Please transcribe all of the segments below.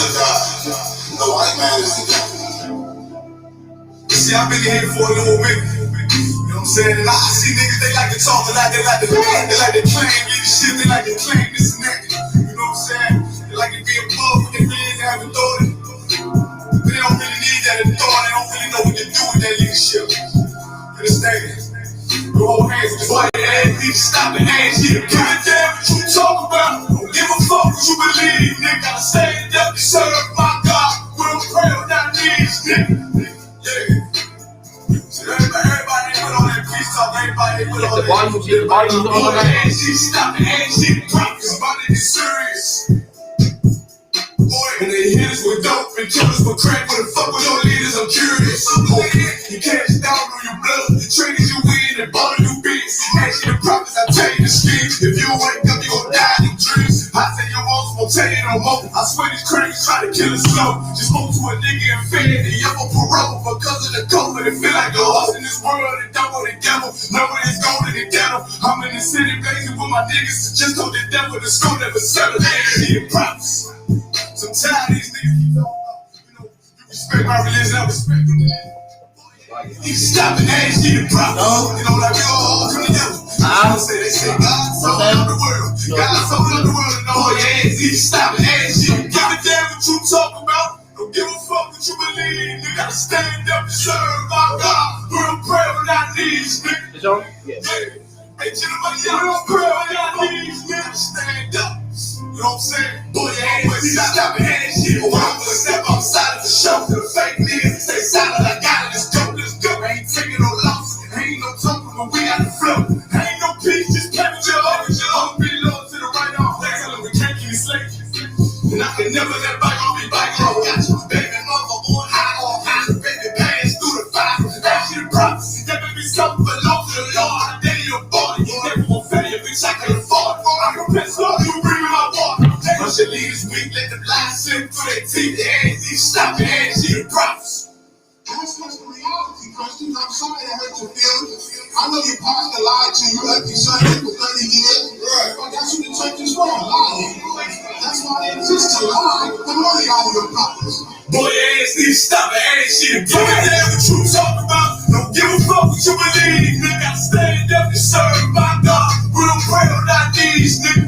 The white man is the devil. See, I've been here for a little minute. You know what I'm saying? And I see niggas, they like to talk a lot, they like to claim leadership, they like to claim this and that. You know what I'm saying? They like to be above with their hands, they have authority. But they don't really need that authority, they don't really know what to do with that leadership. Understand? Your whole hands just like your ass, need to stop and ask you to give a damn what you talk about. Don't give a fuck what you believe, nigga. Gotta stand up and serve my God. We'll pray on our knees, nigga. Yeah. So everybody put on that peace talk, everybody put on that. Stop and ask you to talk about it, it's serious. Boy, and they hit us with dope and kill us with crack. What the fuck with your leaders? I'm curious. You cash down on your blood, the traders you win and bought a new beats. Ask you the prophets, I tell you the scheme. If you wake up, you gon' die in your dreams. I say your walls won't tell you no more. I swear these crackers try to kill us slow. Just spoke to a nigga and fed the yellow parole because of the COVID. It feel like the horse in this world, the devil, the devil. Nowhere is going to the ghetto. I'm in the city blazing with my niggas. Just told the devil the school never settled. They ain't see the prophets. Sometimes these niggas, you respect my religion, I respect them. You stop and ask you the problem. You know, like we all come together. They say God's all around the world. God's all around the world. And all your ass, you stop and ask you. Give a damn what you talk about. Don't give a fuck what you believe. You gotta stand up and serve my God. We'll pray on our knees, nigga. Hey, gentlemen, y'all pray on our knees, nigga. Stand up. You know what I'm saying? Boy, you always stop and ask shit. I'm gonna step outside of the show to the fake niggas. Stay silent, I got it. Let's go, let's go. I ain't taking no loss. Ain't no talking when we got the flow. Ain't no peace, just cabbage your own. Be low to the right arm. They tell them we can't keep slave. And I can never let bygone be bygone. Got you, baby mother on high, all kinds of baby pass through the fire. Ask you the prophecy, that may be something belong to the Lord. I dare your body, you never will fail you, bitch. I can afford it. I can piss off you, bring me my water. Once your leaders weak, let them lies slip through their teeth. They ask you, stop and ask you the prophecy. That's just the reality, Christians. I'm sorry to hurt your feelings. I know your pastor lied to you like you Sunday for 30 years. Right. But that's what the church is for, lying. That's why they exist to lie the money out of your pockets. Boy, ass need to stop and ask you. Give a damn what you talk about. Don't give a fuck what you believe, nigga. Gotta stand up and serve my God. We'll pray on our knees, nigga.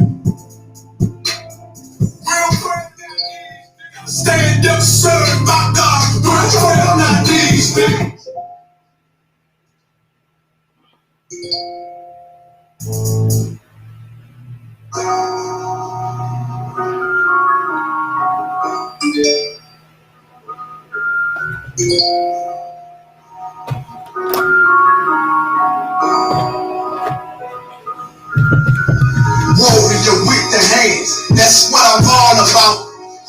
We'll pray on our knees, nigga. Stand up and serve my God. We'll pray on our knees, nigga. Warrior with the hands, that's what I'm all about.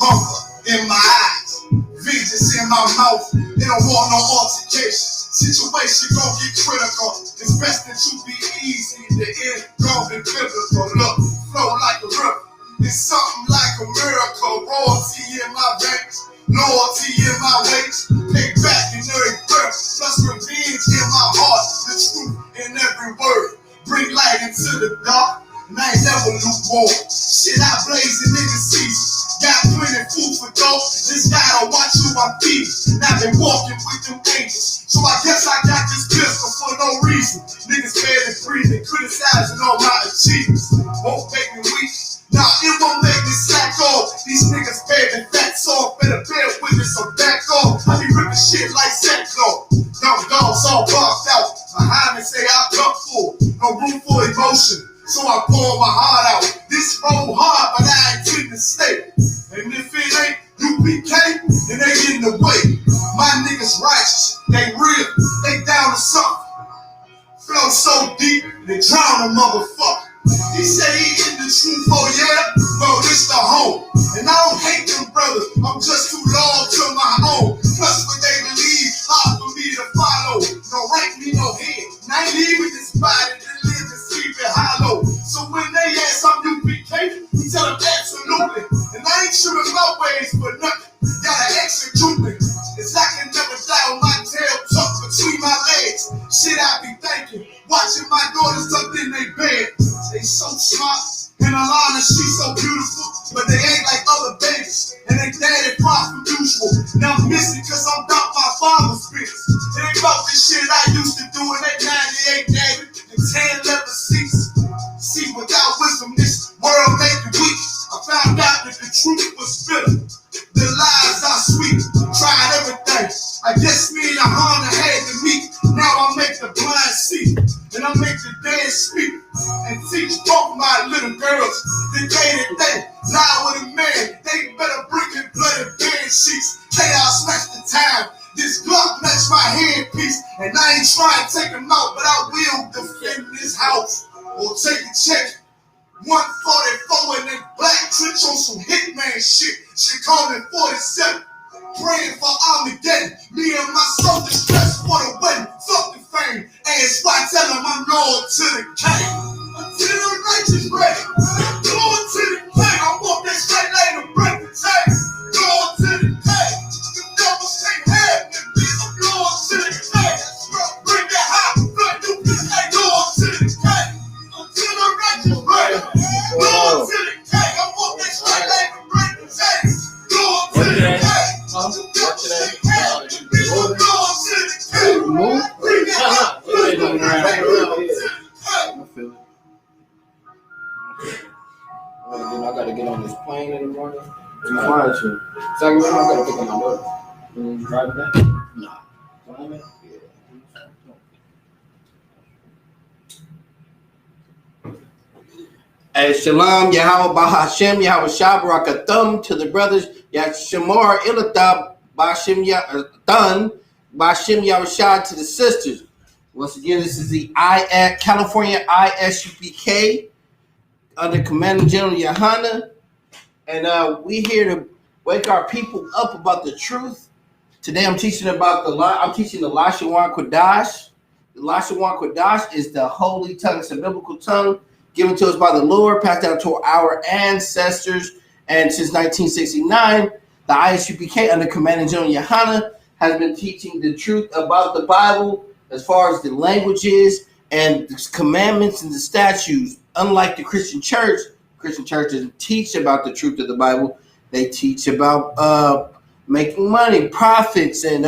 Hunger in my eyes, vengeance in my mouth. They don't want no altercation. Situation gon' get critical. It's best that you be easy. The end gon' be biblical. Look, flow like a river. It's something like a miracle. Royalty in my veins, loyalty in my ways. Payback in every breath, plus revenge in my heart. The truth in every word. Bring light into the dark. And I ain't never lukewarm. Shit, I blaze in nigga season. Got plenty food for thought. Just gotta watch who I'm feeding. I've been walking with them angels. So I guess I got this pistol for no reason. Niggas barely breathing, criticizing all my achievements. Won't make me weak. Nah, it won't make me slack off. These niggas baby fat soft. Better bear witness or back off. I be ripping shit like sackcloth. Dumb dogs all bumped out. Behind me say I come full. No room for emotion. So I pour my heart out. This roll hard, but I ain't treating the state. And if it ain't UPK, then they get in the way. My niggas righteous, they real, they down to something. Flow so deep, they drown a motherfucker. He say he in the truth, oh yeah, bro, this the home. And I don't hate them brothers, I'm just too loyal to my own. Plus what they believe, hard for me to follow. No rank me, no head, and I ain't leaving this body to live and sleep in hollow. So when they ask I'm UPK, we tell them absolutely. And I ain't sure my ways for nothing, gotta execute me. It's like I never die with my tail tucked between my legs. Shit I be thinking, watching my daughters up in their bed. They so smart, and Alana, she's so beautiful. but they ain't like other babies, and they daddy far from usual. Now I'm missing cause I'm about my father's business. It ain't about this shit I used to do in that 98 David and 10 leather seats. See, without wisdom, this world make you weak. I found out that the truth was bitter. The lies are sweet. Tried everything. I guess me and Honda had to meet. Now I make the blind see, and I make the dead speak, and teach both my little girls the day that they lie with a man. They better bring in bloody bed sheets. Chaos match the time. This Glock match my handpiece, and I ain't trying to take them out, but I will defend this house or take a check. 144 in that black trench on some hitman shit. She called me 47. Praying for Armageddon. Me and my soldiers stressed for the wedding. Fuck the fame. Ask why tell them I'm loyal to the king. Until the righteous ready. Loyal to the king. I want that straight lane to break the chain. Loyal to the king. The devils can't have me. I'm loyal to the king. Bring that hot blood. You can stay loyal to the king. Until the righteous ready. Loyal to the king. I want that straight lane to break the chain. Loyal to the king. I gotta get on this plane in the morning. You flying to? Second, I gotta pick up my daughter. You driving that? Nah. Hey, Shalom, Yahweh Bahashem, Yahweh Shabarakathum to the brothers, Yashamar Ilatab, Bashim Yahdan, Bashim Yahushua to the sisters. Once again, this is the California ISUPK under Commander General Yohana, and we here to wake our people up about the truth. Today, I'm teaching the Lashawan Qadash. The Lashawan Qadash is the holy tongue. It's a biblical tongue given to us by the Lord, passed down to our ancestors, and since 1969, the ISUPK under Commander General Yohana has been teaching the truth about the Bible as far as the languages and the commandments and the statutes. Unlike the Christian church doesn't teach about the truth of the Bible. They teach about making money, profits, and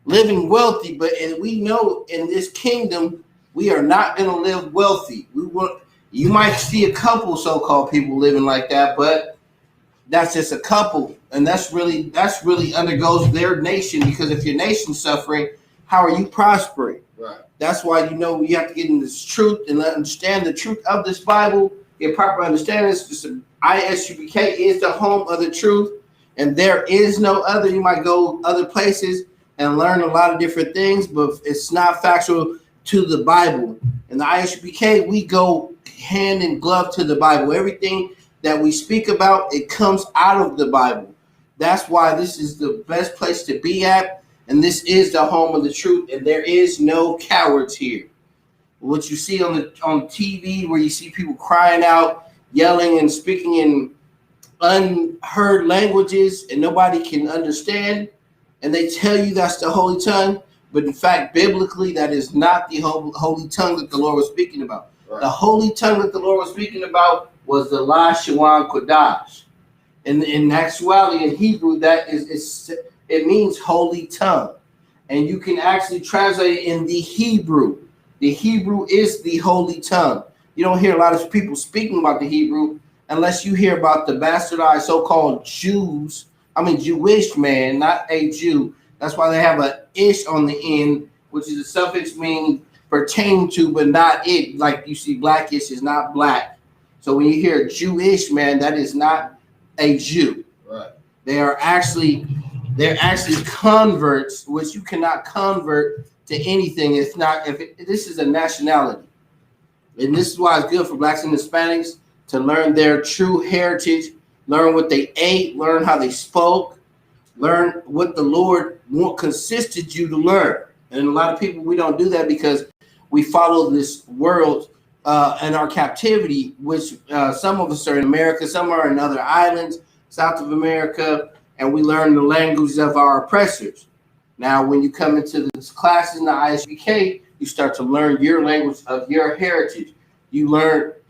living wealthy. But we know in this kingdom, we are not going to live wealthy. You might see a couple so-called people living like that, but that's just a couple, and that's really undergoes their nation, because if your nation's suffering, how are you prospering? Right. That's why we have to get in this truth and understand the truth of this Bible. Get proper understanding. ISUPK is the home of the truth, and there is no other. You might go other places and learn a lot of different things, but it's not factual to the Bible. In the ISUPK, we go hand in glove to the Bible. Everything that we speak about, it comes out of the Bible. That's why this is the best place to be at, and this is the home of the truth, and there is no cowards here. What you see on TV, where you see people crying out, yelling, and speaking in unheard languages, and nobody can understand, and they tell you that's the holy tongue, but in fact, biblically, that is not the holy tongue that the Lord was speaking about. Right. The holy tongue that the Lord was speaking about was the Lashawan Qadash. In actuality, in Hebrew, it means holy tongue. And you can actually translate it in the Hebrew. The Hebrew is the holy tongue. You don't hear a lot of people speaking about the Hebrew unless you hear about the bastardized so-called Jewish man, not a Jew. That's why they have an ish on the end, which is a suffix meaning pertaining to, but not it. Like you see, blackish is not black. So when you hear Jewish man, that is not a Jew. Right. They're actually converts, which you cannot convert to anything. This is a nationality, and this is why it's good for blacks and Hispanics to learn their true heritage, learn what they ate, learn how they spoke, learn what the Lord consisted you to learn. And a lot of people, we don't do that because we follow this world and our captivity, which some of us are in America, some are in other islands, South of America, and we learn the language of our oppressors. Now, when you come into this classes in the ISUPK, you start to learn your language of your heritage. You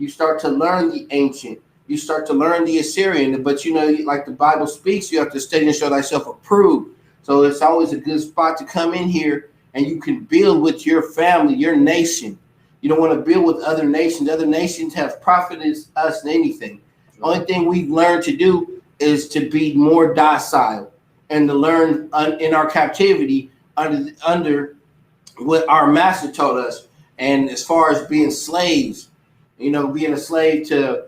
start to learn the ancient. you start to learn the Assyrian. But like the Bible speaks, you have to study and show thyself approved. So it's always a good spot to come in here and you can build with your family, your nation. You don't want to build with other nations. Other nations have profited us in anything. Only thing we've learned to do is to be more docile and to learn in our captivity under what our master taught us. And as far as being slaves, being a slave to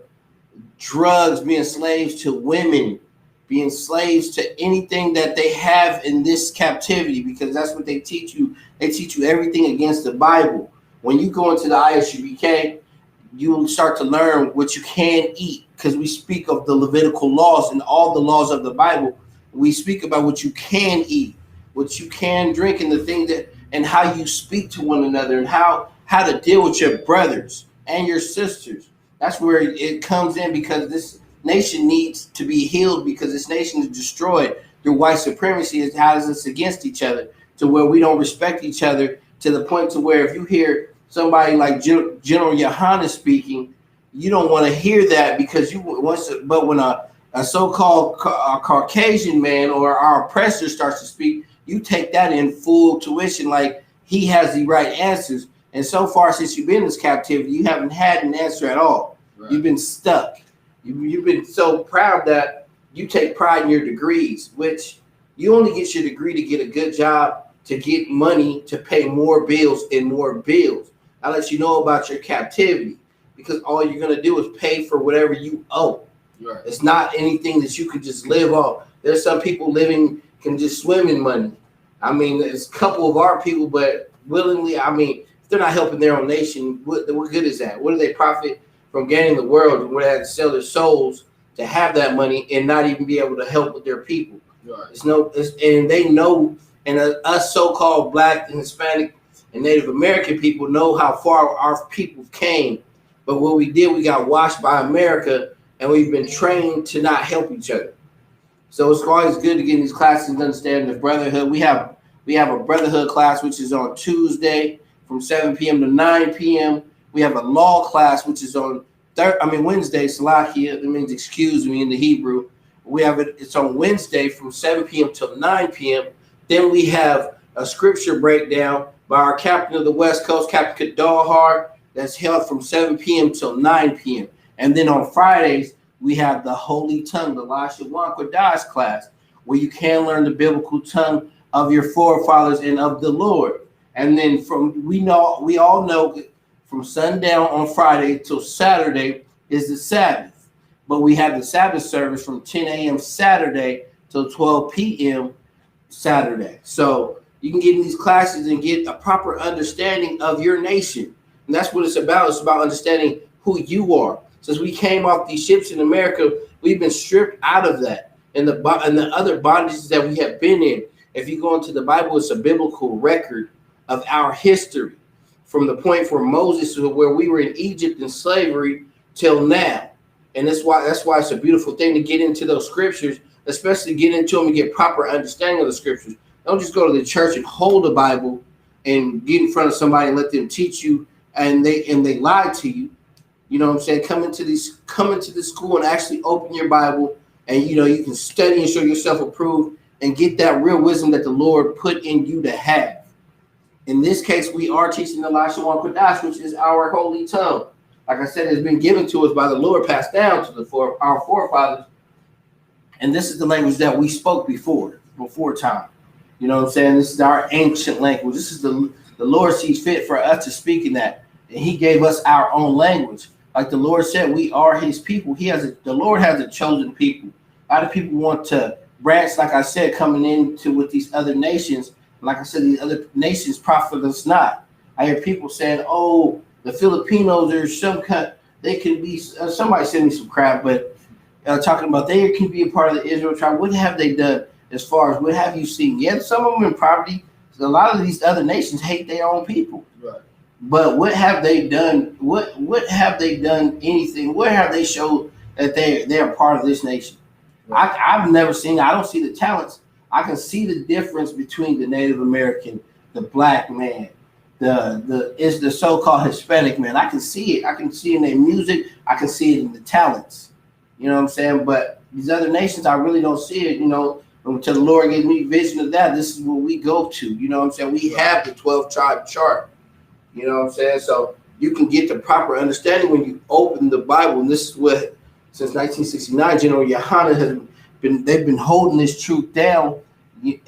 drugs, being slaves to women, being slaves to anything that they have in this captivity, because that's what they teach you. They teach you everything against the Bible. When you go into the ISUBK, you will start to learn what you can eat, because we speak of the Levitical laws and all the laws of the Bible. We speak about what you can eat, what you can drink, and the thing that, and how you speak to one another, and how to deal with your brothers and your sisters. That's where it comes in, because this nation needs to be healed, because this nation is destroyed through white supremacy. It has us against each other to where we don't respect each other, to the point to where if you hear somebody like General Yohanan speaking, you don't want to hear that, because but when a so-called Caucasian man or our oppressor starts to speak, you take that in full tuition, like he has the right answers. And so far, since you've been in this captivity, you haven't had an answer at all. Right. You've been stuck. You've been so proud that you take pride in your degrees, which you only get your degree to get a good job, to get money, to pay more bills and more bills. I'll let you know about your captivity, because all you're going to do is pay for whatever you owe. Right. It's not anything that you could just live off. There's some people can just swim in money. I mean, there's a couple of our people, but willingly, I mean, if they're not helping their own nation, what good is that? What do they profit from gaining the world, and where they have to sell their souls to have that money and not even be able to help with their people? Right. And they know, and us so-called Black and Hispanic and Native American people know how far our people came. But what we did, we got washed by America, and we've been trained to not help each other. So it's always good to get in these classes and understand the brotherhood. We have a brotherhood class, which is on Tuesday from 7 p.m. to 9 p.m. We have a law class, which is on Wednesday, Salakia. That means excuse me in the Hebrew. It's on Wednesday from 7 p.m. till 9 p.m. Then we have a scripture breakdown by our captain of the West Coast, Captain Qadash, that's held from 7 p.m. till 9 p.m. And then on Fridays, we have the Holy Tongue, the Lashawan Qadash class, where you can learn the biblical tongue of your forefathers and of the Lord. And then we all know from sundown on Friday till Saturday is the Sabbath. But we have the Sabbath service from 10 a.m. Saturday till 12 p.m. Saturday. So you can get in these classes and get a proper understanding of your nation. And that's what it's about. It's about understanding who you are. Since we came off these ships in America, we've been stripped out of that and the other bondages that we have been in. If you go into the Bible, it's a biblical record of our history from the point where Moses, where we were in Egypt in slavery till now. And that's why it's a beautiful thing to get into those scriptures, especially get into them and get proper understanding of the scriptures. Don't just go to the church and hold the Bible and get in front of somebody and let them teach you and they lie to you. You know what I'm saying? Come into this school and actually open your Bible, and you can study and show yourself approved and get that real wisdom that the Lord put in you to have. In this case, we are teaching the Lashawan Qadash, which is our holy tongue. Like I said, it's been given to us by the Lord, passed down to our forefathers. And this is the language that we spoke before time. You know what I'm saying? This is our ancient language. This is the Lord sees fit for us to speak in that. And he gave us our own language. Like the Lord said, we are his people. The Lord has a chosen people. A lot of people want to branch, like I said, coming into with these other nations. Like I said, these other nations profit us not. I hear people saying, "Oh, the Filipinos are some kind. They can be." Somebody sent me some crap, but talking about they can be a part of the Israel tribe. What have they done as far as what have you seen? Yeah, some of them in poverty. A lot of these other nations hate their own people. Right. But what have they done? What have they done? Anything? Where have they showed that they're part of this nation? Right. I've never seen. I don't see the talents. I can see the difference between the Native American, the Black man, the so-called Hispanic man. I can see it. I can see it in their music. I can see it in the talents. You know what I'm saying? But these other nations, I really don't see it. Until the Lord gave me vision of that, this is what we go to. You know what I'm saying? We have the 12 tribe chart. You know what I'm saying? So you can get the proper understanding when you open the Bible. And this is what, since 1969, General Yohana they've been holding this truth down,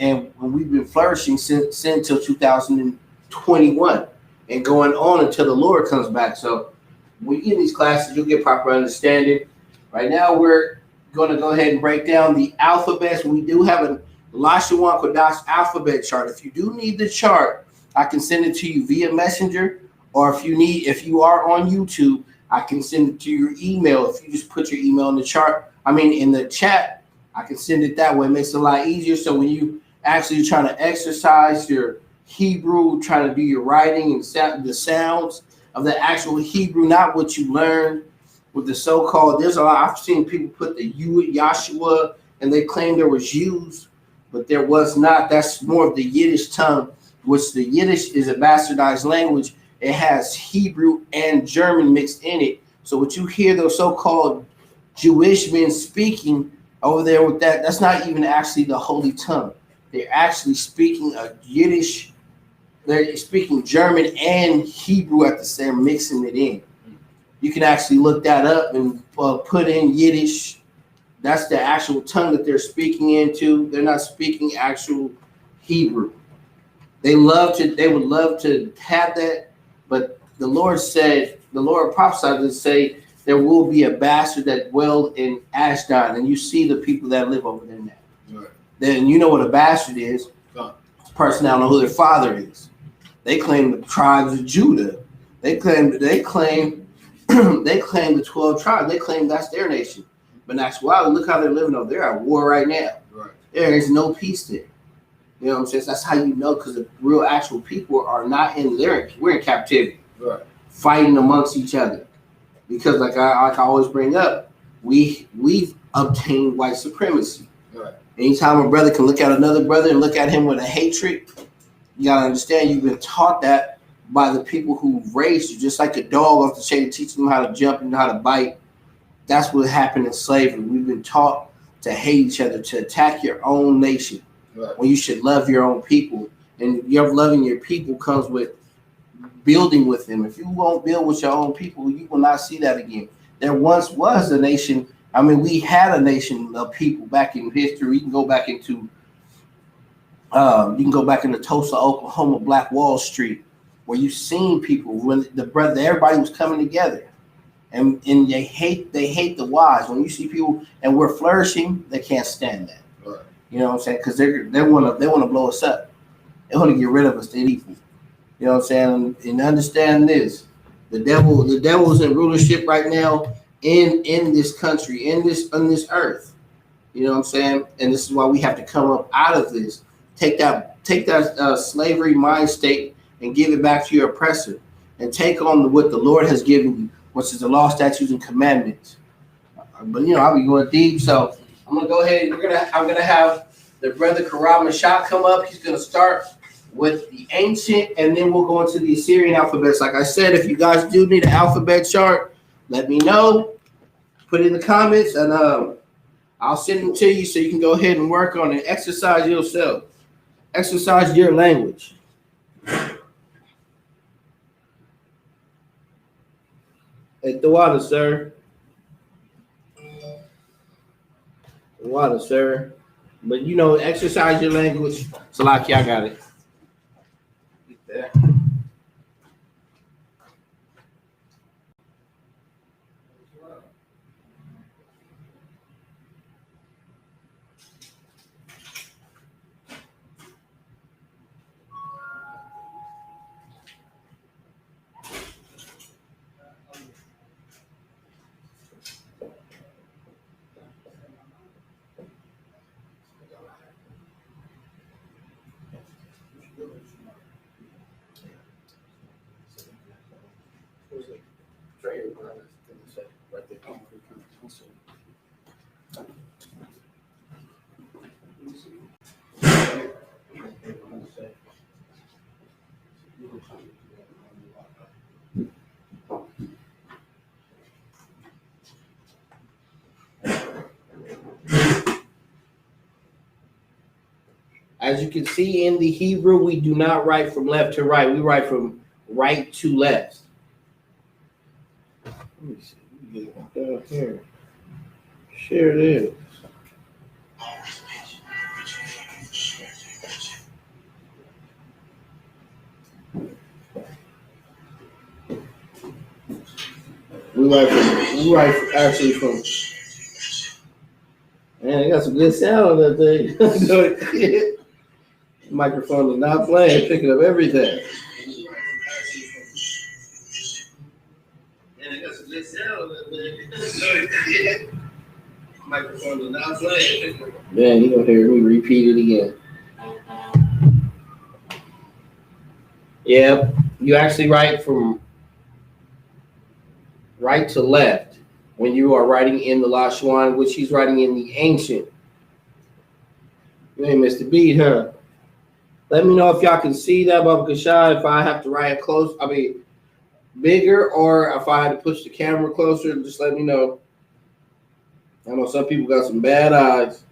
and we've been flourishing since until 2021 and going on until the Lord comes back. So when you get in these classes, you'll get proper understanding. Right now, we're going to go ahead and break down the alphabets. We do have a Lashawan Qadash alphabet chart. If you do need the chart, I can send it to you via Messenger, or if you are on YouTube, I can send it to your email. If you just put your email in the in the chat, I can send it that way. It makes it a lot easier. So when you actually trying to exercise your Hebrew, trying to do your writing and the sounds of the actual Hebrew, not what you learned with the so-called, there's a lot, I've seen people put the U at Yahshua, and they claim there was U's, but there was not. That's more of the Yiddish tongue, which the Yiddish is a bastardized language. It has Hebrew and German mixed in it. So what you hear those so-called Jewish men speaking over there with that's not even actually the holy tongue. They're actually speaking a Yiddish, they're speaking German and Hebrew at the same, mixing it in. You can actually look that up and put in Yiddish. That's the actual tongue that they're speaking into. They're not speaking actual Hebrew. They would love to have that, but the Lord prophesied to say there will be a bastard that dwelled in Ashdod, and you see the people that live over there now. Right. Then you know what a bastard is. It's a person that don't know who their father is. They claim the tribes of Judah. They claim they claim the 12 tribes. They claim that's their nation. But that's why look how they're living over there. They're at war right now. Right. There is no peace there. You know what I'm saying? So that's how you know, because the real actual people are not in there. We're in captivity. Right. Fighting amongst each other. Because like I always bring up, we've obtained white supremacy. Right. Anytime a brother can look at another brother and look at him with a hatred, you gotta understand you've been taught that by the people who raised you, just like a dog off the chain, teaching them how to jump and how to bite. That's what happened in slavery. We've been taught to hate each other, to attack your own nation. Right. When you should love your own people. And your loving your people comes with building with them. If you won't build with your own people, you will not see that again. There once was a nation. We had a nation of people back in history. You can go back into Tulsa, Oklahoma, Black Wall Street, where you've seen people when everybody was coming together. And they hate the wise. When you see people and we're flourishing, they can't stand that. Right. You know what I'm saying? Because they want to blow us up. They want to get rid of us. They're evil. You know what I'm saying? And understand this: the devil's in rulership right now in this country, on this earth. You know what I'm saying? And this is why we have to come up out of this. Take that slavery mind state and give it back to your oppressor, and take on what the Lord has given you, which is the law, statutes, and commandments. But I'll be going deep, so I'm gonna go ahead. I'm gonna have the brother Karam Mashak come up. He's gonna start with the ancient, and then we'll go into the Assyrian alphabets. Like I said, if you guys do need an alphabet chart, let me know. Put it in the comments, and I'll send them to you so you can go ahead and work on it. Exercise yourself. Exercise your language. Hey, the water, sir. The water, sir. But exercise your language. Salaki, I got it. There. As you can see in the Hebrew, we do not write from left to right. We write from right to left. Let me see. Let me get it down here. Share this. We write actually from. Man, I got some good sound on that thing. Microphone is not playing, picking up everything. Man, I got some good sound on that thing. Microphone is not playing. Man, you gonna hear me repeat it again. Yep, you actually write from right to left when you are writing in the Lashawan, which he's writing in the ancient. You ain't missed a beat, huh? Let me know if y'all can see that, Baba Kashai, if I have to write it bigger, or if I had to push the camera closer, just let me know. I know some people got some bad eyes.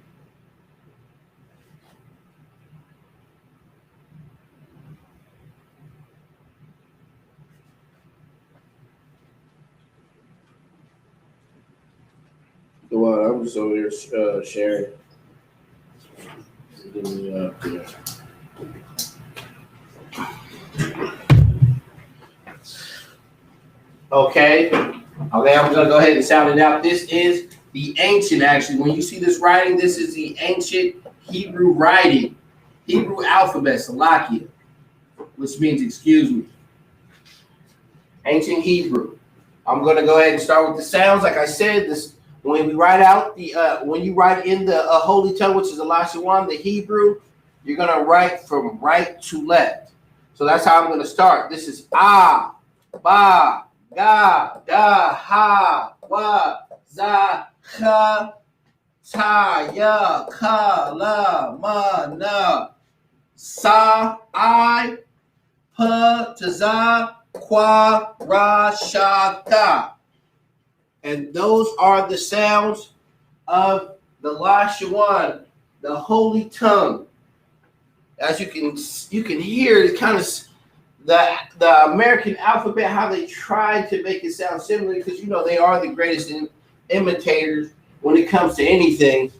Well, I'm just over here sharing. Okay, I'm gonna go ahead and sound it out. This is the ancient, actually. When you see this writing, this is the ancient Hebrew writing, Hebrew alphabet, Salakia, which means excuse me. Ancient Hebrew. I'm gonna go ahead and start with the sounds. Like I said, this when we write out the when you write in the holy tongue, which is the Lashawan, the Hebrew, you're gonna write from right to left. So that's how I'm gonna start. This is ah, ba, ga, da, ha, wa, za, cha, ta, ya, ka, la, ma, na, sa, I, pa, ta, za, qua, ra, sha, ta. And those are the sounds of the Lashawan, the holy tongue. As you can hear, it's kind of the American alphabet, how they tried to make it sound similar, because they are the greatest imitators when it comes to anything.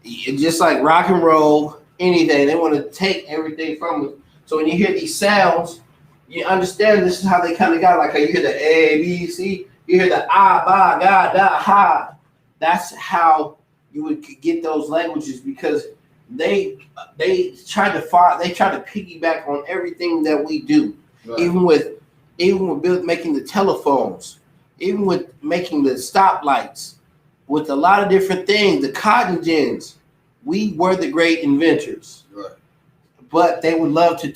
Just like rock and roll, anything, they want to take everything from us. So when you hear these sounds, you understand this is how they kind of got, like how you hear the A, B, C, you hear the ah, ba, ga, da, ha. That's how you would get those languages, because they try to piggyback on everything that we do, right. even with making the telephones, even with making the stoplights, with a lot of different things, the cotton gins. We were the great inventors, right. But they would love to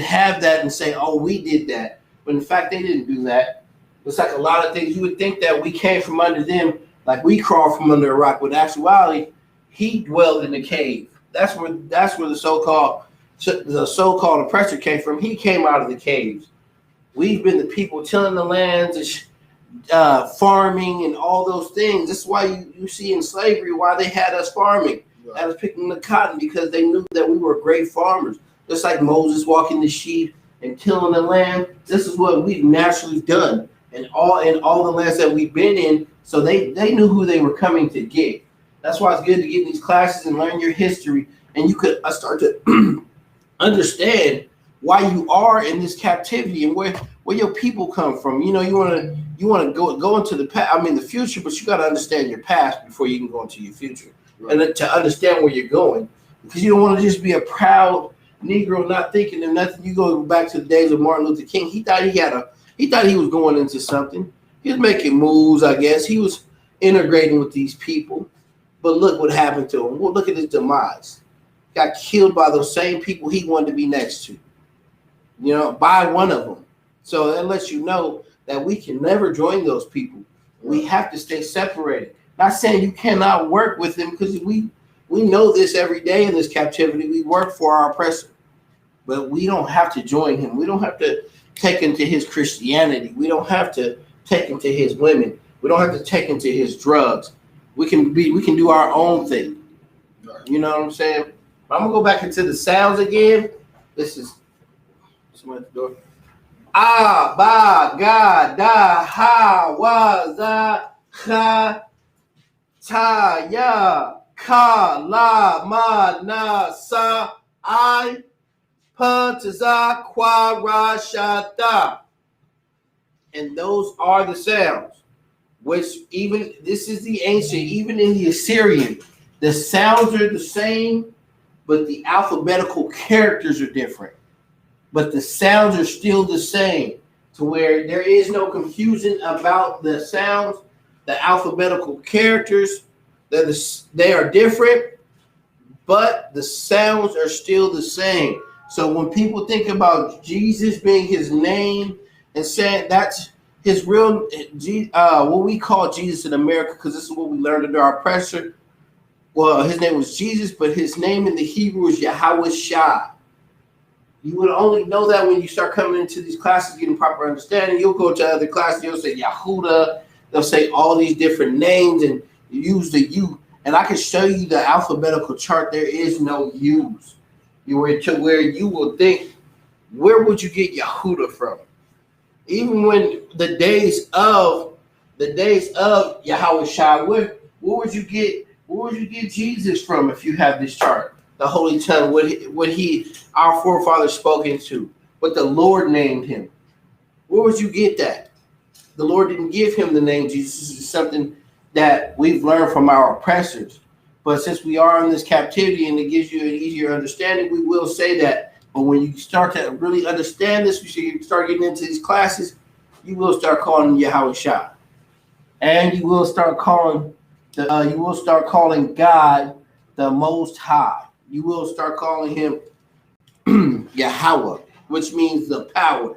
have that and say, oh, we did that. But in fact, they didn't do that. It's like a lot of things. You would think that we came from under them, like we crawled from under a rock. But in actuality, he dwelled in the cave. That's where the so-called oppressor came from. He came out of the caves. We've been the people tilling the lands, farming, and all those things. This is why you see in slavery why they had us farming. Right. Had us picking the cotton, because they knew that we were great farmers. Just like Moses walking the sheep and tilling the land. This is what we've naturally done in all the lands that we've been in. So they knew who they were coming to get. That's why it's good to get in these classes and learn your history, and you could start to understand why you are in this captivity and where your people come from. You want to go into the future, but you got to understand your past before you can go into your future, right. And to understand where you're going, because you don't want to just be a proud Negro not thinking of nothing. You go back to the days of Martin Luther King. He thought he was going into something. He was making moves, I guess. He was integrating with these people. But look what happened to him. Well, look at his demise. Got killed by those same people he wanted to be next to. By one of them. So that lets you know that we can never join those people. We have to stay separated. Not saying you cannot work with them, because we know this every day in this captivity. We work for our oppressor. But we don't have to join him. We don't have to take into his Christianity. We don't have to take into his women. We don't have to take into his drugs. We can do our own thing. You know what I'm saying? I'm gonna go back into the sounds again. This is someone at the door. Ah, ba, ga, da, ha, wa, za, ha, ta, ya, ka, la, ma, na, sa, I, pa, ta, za, kwa, ra, sha, da. And those are the sounds. Which even, this is the ancient, even in the Assyrian, the sounds are the same, but the alphabetical characters are different. But the sounds are still the same, to where there is no confusion about the sounds. The alphabetical characters, they are different, but the sounds are still the same. So when people think about Jesus being his name and saying that's his real, what we call Jesus in America, because this is what we learned under our pressure. Well, his name was Jesus, but his name in the Hebrew is Yahweh Shai. You would only know that when you start coming into these classes, getting proper understanding. You'll go to other classes, you'll say Yahuda, they'll say all these different names and use the U. And I can show you the alphabetical chart. There is no U's. You were to where you will think, where would you get Yahuda from? Even when the days of Yahweh Shai, where would you get Jesus from if you have this chart? The Holy Tongue, what he, our forefathers spoke into, what the Lord named him. Where would you get that? The Lord didn't give him the name Jesus. This is something that we've learned from our oppressors. But since we are in this captivity and it gives you an easier understanding, we will say that. But when you start to really understand this, you start getting into these classes, you will start calling Yahweh Shai. And you will start calling God the Most High. You will start calling him Yahweh, which means the power.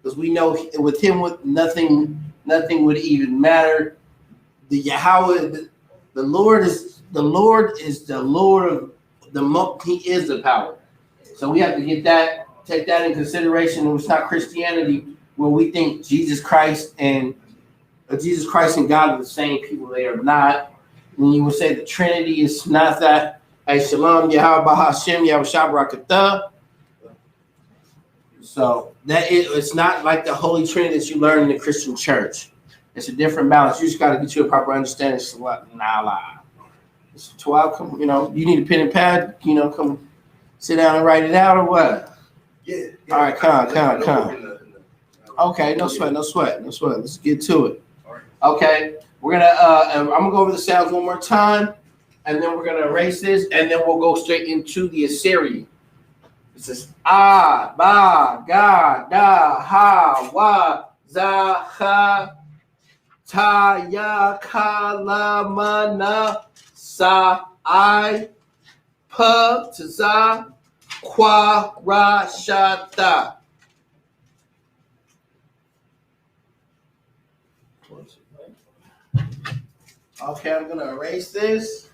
Because we know with him, nothing would even matter. The Yahweh, the Lord is the Lord of he is the power. So we have to take that in consideration. It's not Christianity where we think Jesus Christ and God are the same people. They are not. When you would say the Trinity is not that. Hey, Shalom, Yahweh Bahashem, Yahweh Shabrakatah. So it's not like the Holy Trinity that you learn in the Christian church. It's a different balance. You just got to get you a proper understanding. It's 12. Come, you need a pen and pad. Come sit down and write it out or what? Yeah. All right, come. Okay, no sweat. Let's get to it. Okay, we're gonna. I'm gonna go over the sounds one more time. And then we're going to erase this, and then we'll go straight into the Assyrian. It says, ah, ba, ga, da, ha, wa, za, ha, ta, ya, ka, la, ma, na, sa, I, pa, ta, za, kwa, ra, sha, da. Okay, I'm going to erase this.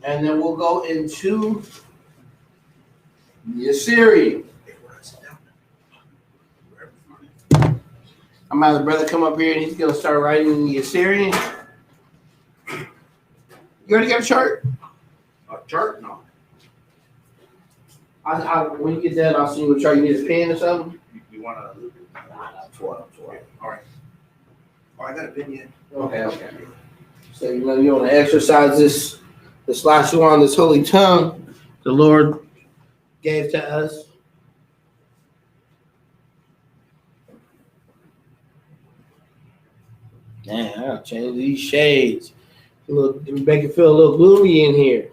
And then we'll go into the Assyrian. I'm gonna have the brother come up here and he's gonna start writing in the Assyrian. You already got a chart? A chart? No. When you get that, I'll send you a chart. You need a pen or something? You want to? All right. Oh, I got a pen yet. Okay. So you want to exercise this Lashawan, this holy tongue the Lord gave to us. Man, I'll change these shades. Make it feel a little gloomy in here.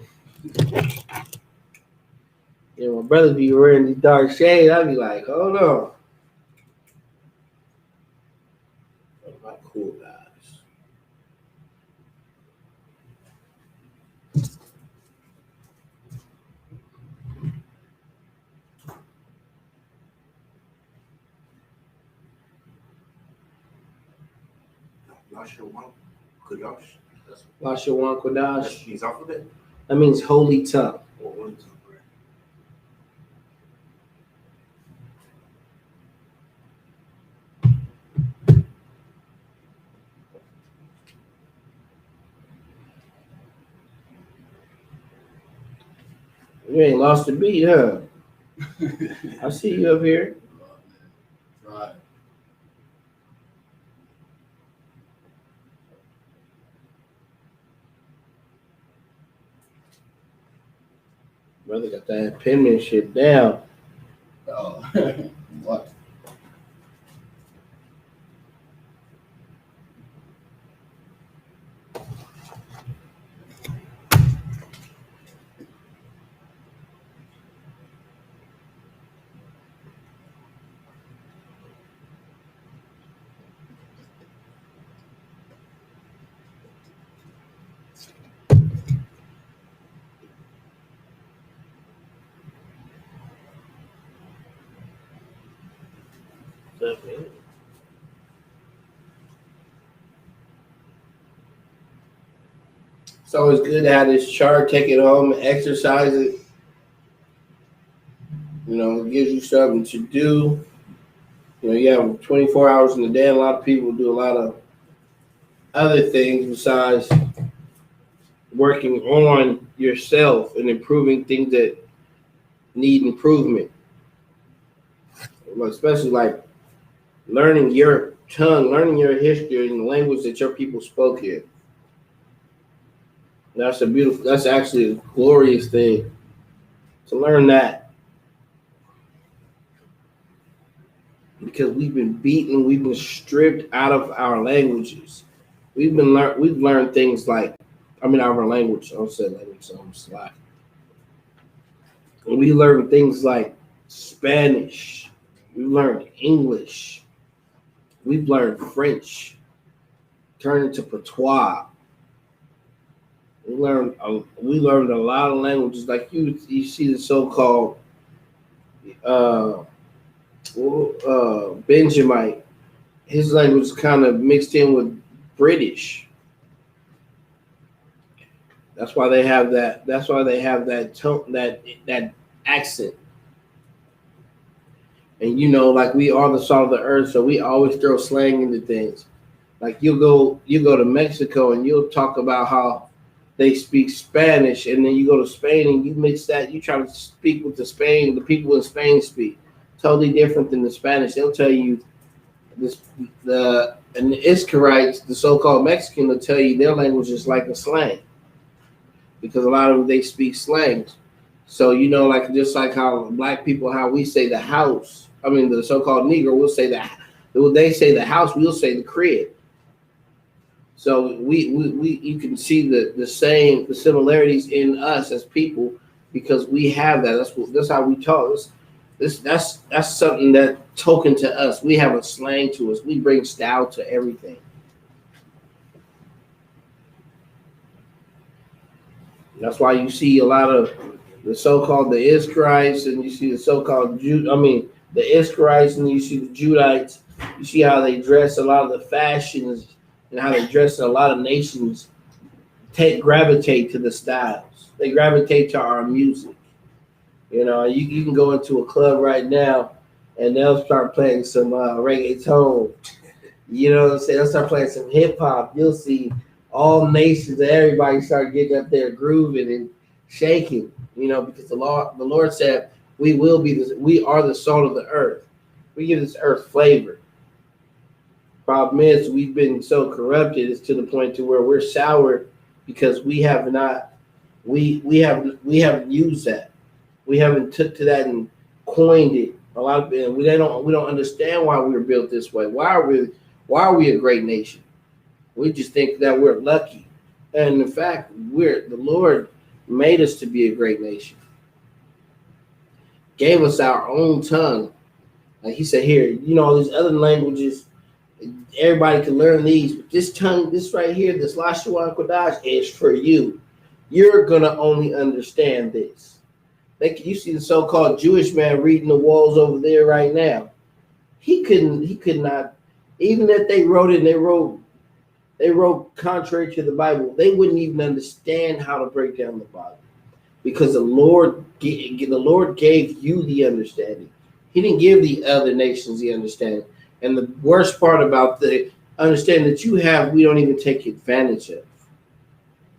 My brothers be wearing these dark shades. I'd be like, hold on. My cool guys. Lashawan, Qadash. Lashawan, Qadash. That means alphabet? That means holy tongue. Or holy tongue, right? You ain't lost a beat, huh? I see you up here. Right. Brother got that penmanship down. Oh, what? It's always good to have this chart, take it home and exercise it. You know, it gives you something to do. You know, you have 24 hours in a day. A lot of people do a lot of other things besides working on yourself and improving things that need improvement. Especially like learning your tongue, learning your history and the language that your people spoke here. That's actually a glorious thing to learn that. Because we've been beaten, we've been stripped out of our languages. We've learned things like, out of our language. I don't say language, so I'm slack. And we learned things like Spanish. We learned English. We've learned French. Turned into patois. We learned a lot of languages. Like you see the so-called Benjamite. His language is kind of mixed in with British. That's why they have that. That's why they have that tone, that accent. And you know, like we are the salt of the earth, so we always throw slang into things. Like you go to Mexico and you'll talk about how they speak Spanish, and then you go to Spain and you mix that. You try to speak with the people in Spain speak totally different than the Spanish. They'll tell you and the Isukrites, the so-called Mexican, will tell you their language is like a slang because a lot of them they speak slangs. So you know, like just like how black people, how we say the house. The so-called Negro will say that. They say the house, we'll say the crib. So you can see the similarities in us as people because we have that. That's how we talk. That's something that token to us. We have a slang to us. We bring style to everything. That's why you see a lot of the so-called the Isukrites, and you see the so-called the Isukrites, and you see the Judites. You see how they dress. A lot of the fashions and how they dress in a lot of nations gravitate to the styles. They gravitate to our music. You know, you can go into a club right now and they'll start playing some reggaeton. You know what I'm saying? They'll start playing some hip hop. You'll see all nations, everybody start getting up there grooving and shaking. You know, because the Lord said we are the salt of the earth. We give this earth flavor. Problem is, we've been so corrupted, it's to the point to where we're sour because we haven't used that. We haven't took to that and coined it. A lot of we don't understand why we were built this way. Why are we a great nation? We just think that we're lucky, and in fact, the Lord made us to be a great nation. Gave us our own tongue, like He said here. You know, all these other languages. Everybody can learn these, but this tongue, this right here, this Lashawan Qadash is for you. You're gonna only understand this. You see the so-called Jewish man reading the walls over there right now. He could not, even if they wrote it, they wrote contrary to the Bible, they wouldn't even understand how to break down the Bible. Because the Lord gave you the understanding. He didn't give the other nations the understanding. And the worst part about the understanding that you have, we don't even take advantage of.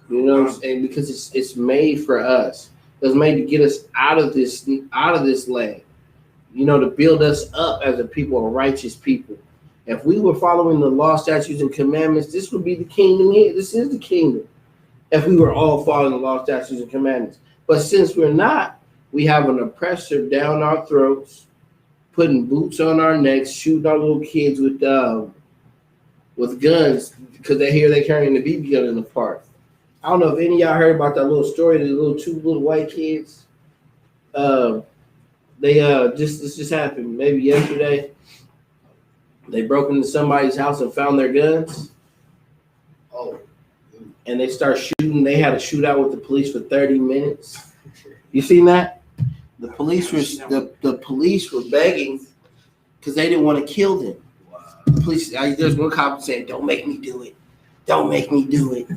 You know what I'm saying? Because it's made for us. It was made to get us out of this land. To build us up as a people, a righteous people. If we were following the law, statutes, and commandments, this would be the kingdom here. This is the kingdom. If we were all following the law, statutes, and commandments. But since we're not, we have an oppressor down our throats, putting boots on our necks, shooting our little kids with guns because they hear they're carrying the BB gun in the park. I don't know if any of y'all heard about that little story. The two little white kids. This just happened maybe yesterday. They broke into somebody's house and found their guns. Oh. And they start shooting. They had a shootout with the police for 30 minutes. You seen that? The police were begging because they didn't want to kill them. Wow. The police. There's one cop saying, "Don't make me do it. Don't make me do it."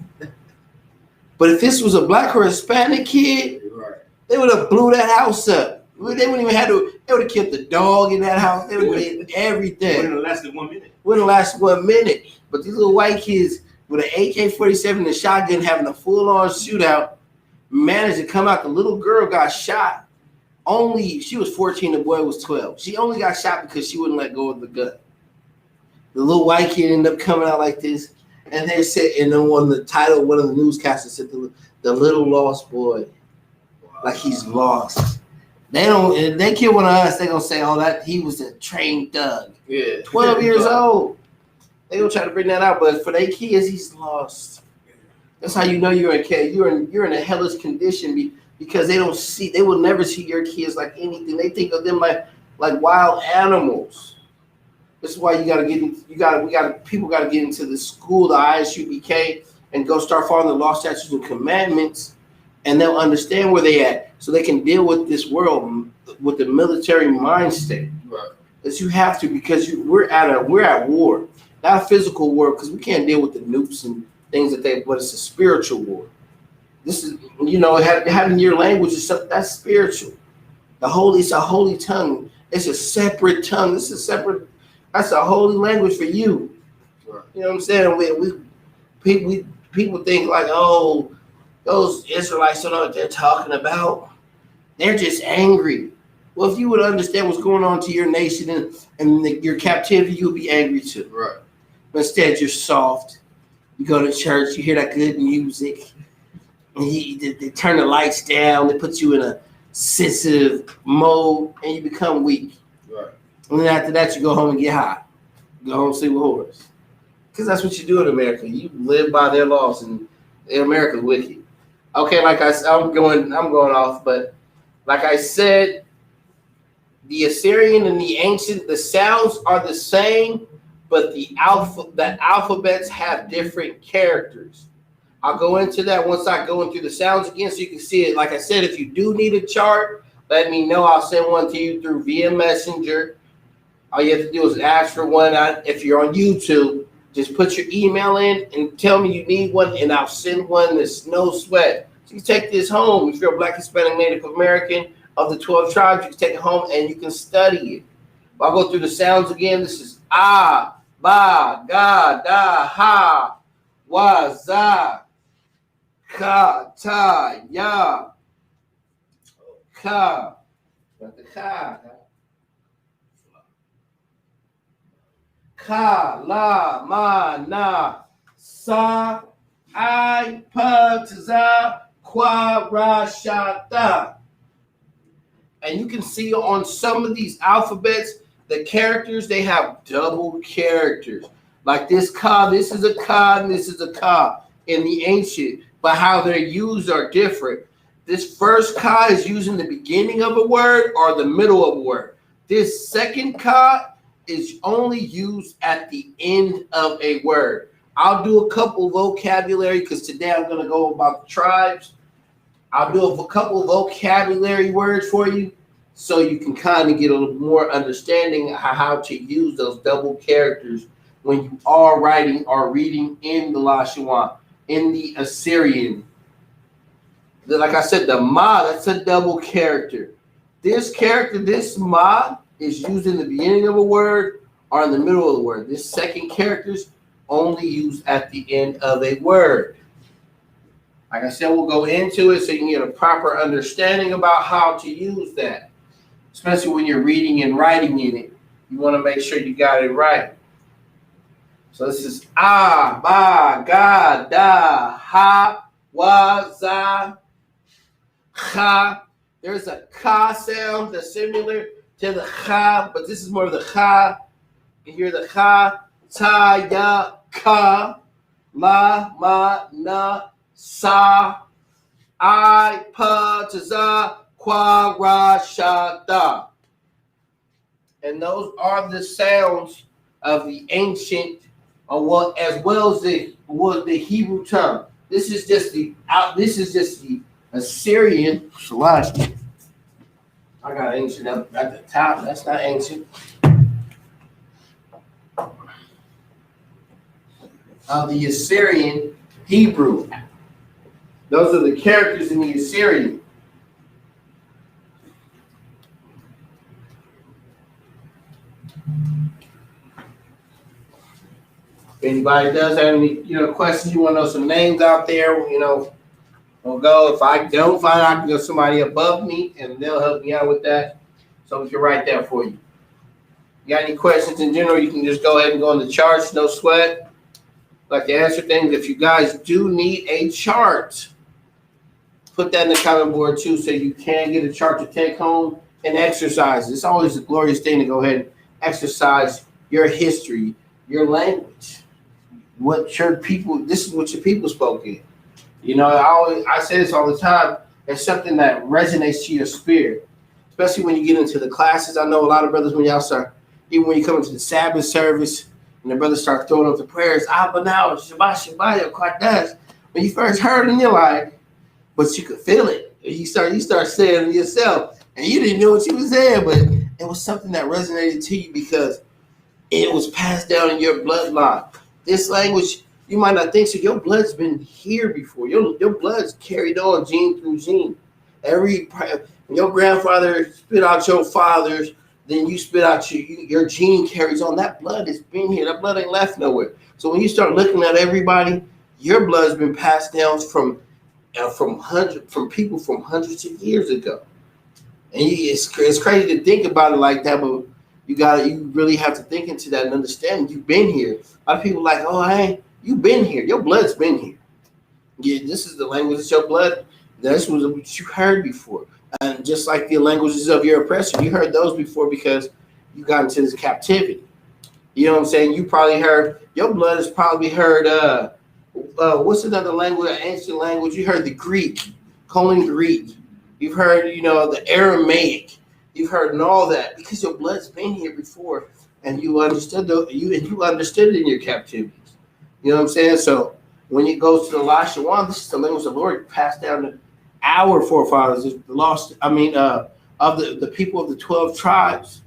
But if this was a black or Hispanic kid, Right. they would have blew that house up. They wouldn't even have to. They would have killed the dog in that house. They would have did everything. Wouldn't have lasted 1 minute. Wouldn't last 1 minute. But these little white kids with an AK-47 and a shotgun having a full-on shootout managed to come out. The little girl got shot. She was 14. The boy was 12. She only got shot because she wouldn't let go of the gun. The little white kid ended up coming out like this, and they said, and then one of the newscasters said, the little lost boy, like he's lost. If they kill one of us, they're gonna say, "Oh, that he was a trained thug." Yeah. 12 years old. They gonna try to bring that out, but for their kids, he's lost. That's how you know you're in a hellish condition because they will never see your kids like anything. They think of them like wild animals. This is why people gotta get into the school, the ISUBK, and go start following the law, statutes, and commandments, and they'll understand where they at, so they can deal with this world with the military mind state. Right. Because you have to, because we're at war, not a physical war, because we can't deal with the nukes and things but it's a spiritual war. This is, having your language is something that's spiritual. It's a holy tongue. It's a separate tongue. That's a holy language for you. Right. You know what I'm saying? People think like, oh, those Israelites don't know what they're talking about. They're just angry. Well, if you would understand what's going on to your nation and your captivity, you'll be angry too. Right. But instead, you're soft. You go to church, you hear that good music, and they turn the lights down. They put you in a sensitive mode, and you become weak. Right. And then after that, you go home and get hot. Go home and sleep with whores. Because that's what you do in America. You live by their laws, and America's wicked. Okay, like I'm going off, but like I said, the Assyrian and the ancient, the sounds are the same, but the alphabets have different characters. I'll go into that once I go into the sounds again, so you can see it. Like I said, if you do need a chart, let me know. I'll send one to you through via Messenger. All you have to do is ask for one. If you're on YouTube, just put your email in and tell me you need one, and I'll send one. There's no sweat. So you take this home. If you're a Black, Hispanic, Native American of the 12 tribes, you can take it home and you can study it. I'll go through the sounds again. This is ah, ba, ga, da, ha, wa, za, ka, ta, ya, ka. Got the ka. Ka, la, ma, na, sa, I, pa, za, kwa, ra, sha, ta. And you can see on some of these alphabets, the characters, they have double characters. Like this ka, this is a ka, and this is a ka in the ancient, but how they're used are different. This first ka is used in the beginning of a word or the middle of a word. This second ka is only used at the end of a word. I'll do a couple vocabulary because today I'm going to go about the tribes. I'll do a couple of vocabulary words for you so you can kind of get a little more understanding of how to use those double characters when you are writing or reading in the Lashawan, in the Assyrian. Like I said, the ma, that's a double character. This character, this ma, is used in the beginning of a word or in the middle of the word. This second character is only used at the end of a word. Like I said, we'll go into it so you can get a proper understanding about how to use that, especially when you're reading and writing in it. You want to make sure you got it right. So this is ba, ga, da, ha, wa, za, cha. There's a ka sound that's similar to the cha, but this is more of the cha. You hear the cha, ta, ya, ka, la, ma, na, sa, I, pa, ta, za, kwa, ra, sha, da. And those are the sounds of the ancient, as well as the Hebrew tongue. This is just the Assyrian. I got ancient up at the top. That's not ancient. The Assyrian Hebrew. Those are the characters in the Assyrian. If anybody does have any, questions, you want to know some names out there, we'll go. If I don't find out, I can go somebody above me, and they'll help me out with that. So we can write that for you. You got any questions in general, you can just go ahead and go on the charts, no sweat. Like to answer things. If you guys do need a chart, put that in the comment board too, so you can get a chart to take home and exercise. It's always a glorious thing to go ahead and exercise your history, your language. This is what your people spoke in. I say this all the time. It's something that resonates to your spirit, especially when you get into the classes. I know a lot of brothers, when y'all start, even when you come into the Sabbath service, and the brothers start throwing up the prayers, Abba now, Shabbat, Qadash. When you first heard it, you're like, but you could feel it. You start saying it yourself, and you didn't know what you was saying, but it was something that resonated to you because it was passed down in your bloodline. This language, you might not think so. Your blood's been here before. Your blood's carried on gene through gene. When your grandfather spit out your father's, then you spit out your gene carries on. That blood has been here. That blood ain't left nowhere. So when you start looking at everybody, your blood's been passed down from people from hundreds of years ago. And it's crazy to think about it like that, but you really have to think into that and understand you've been here. A lot of people are like, oh, hey, you've been here. Your blood's been here. Yeah, this is the language of your blood. This was what you heard before. And just like the languages of your oppressor, you heard those before because you got into this captivity. You know what I'm saying? You probably heard, your blood has probably heard, what's another language, an ancient language? You heard the Greek, Colon Greek. You've heard, the Aramaic. You've heard all that because your blood's been here before, and you understood it in your captivities. You know what I'm saying? So when it goes to the Lashawan, this is the language the Lord passed down to our forefathers. Of the people of the 12 tribes.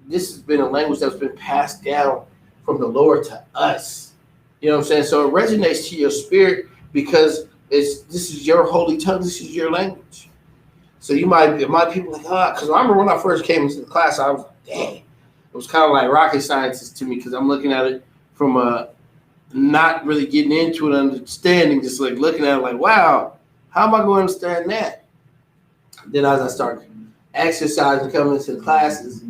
This has been a language that's been passed down from the Lord to us. You know what I'm saying? So it resonates to your spirit because this is your holy tongue. This is your language. So you might people like, because I remember when I first came into the class, I was like, dang. It was kind of like rocket science to me because I'm looking at it from not really getting into it, understanding, just like looking at it like, wow, how am I going to understand that? Then as I start exercising, coming into the classes,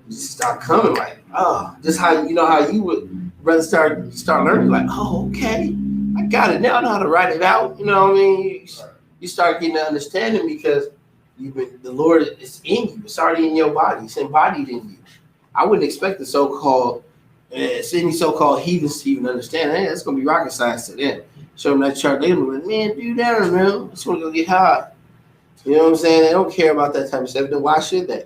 just start coming like, oh, just how you would rather start learning like, oh, okay, I got it now. I know how to write it out. You know what I mean? You start getting an understanding because the Lord is in you. It's already in your body. It's embodied in you. I wouldn't expect the so-called heathens to even understand. Hey, that's gonna be rocket science to them. Show them that chart. They're like, man, do that, man. It's gonna go get hot. You know what I'm saying? They don't care about that type of stuff. Then why should they?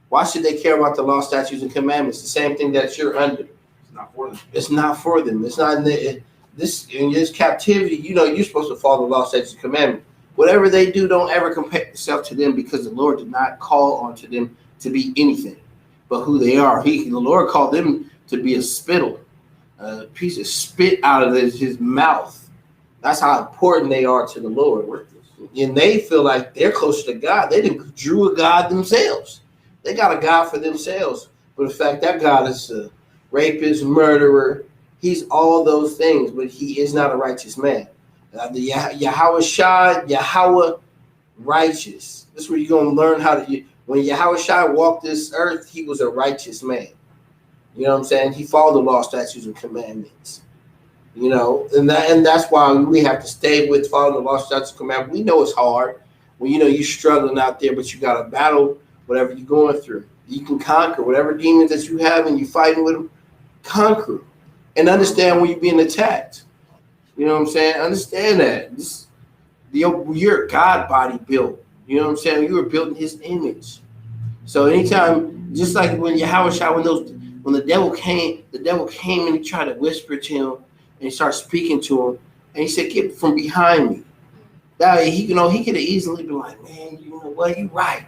Why should they care about the law, statutes, and commandments? The same thing that you're under. It's not for them. It's not for them. It's not in this captivity. You're supposed to follow the law, statutes, and commandments. Whatever they do, don't ever compare yourself to them because the Lord did not call onto them to be anything but who they are. The Lord called them to be a spittle, a piece of spit out of his mouth. That's how important they are to the Lord. And they feel like they're closer to God. They didn't drew a God themselves. They got a God for themselves. But in fact, that God is a rapist, murderer. He's all those things, but he is not a righteous man. The Yahweh Shai, Yahweh righteous. This is where you're going to learn how to. When Yahweh Shai walked this earth, he was a righteous man. You know what I'm saying? He followed the law, statutes, and commandments. You know, and that's why we have to stay with following the law, statutes, and commandments. We know it's hard when you're struggling out there, but you got to battle whatever you're going through. You can conquer whatever demons that you have, and you're fighting with them. Conquer and understand when you're being attacked. You know what I'm saying? Understand that you're God body built. You know what I'm saying? You were built in His image. So anytime, just like when Yahweh Shai, when the devil came and he tried to whisper to him and he started speaking to him, and he said, "Get from behind me." That he could have easily been like, "Man, you know what? You're right.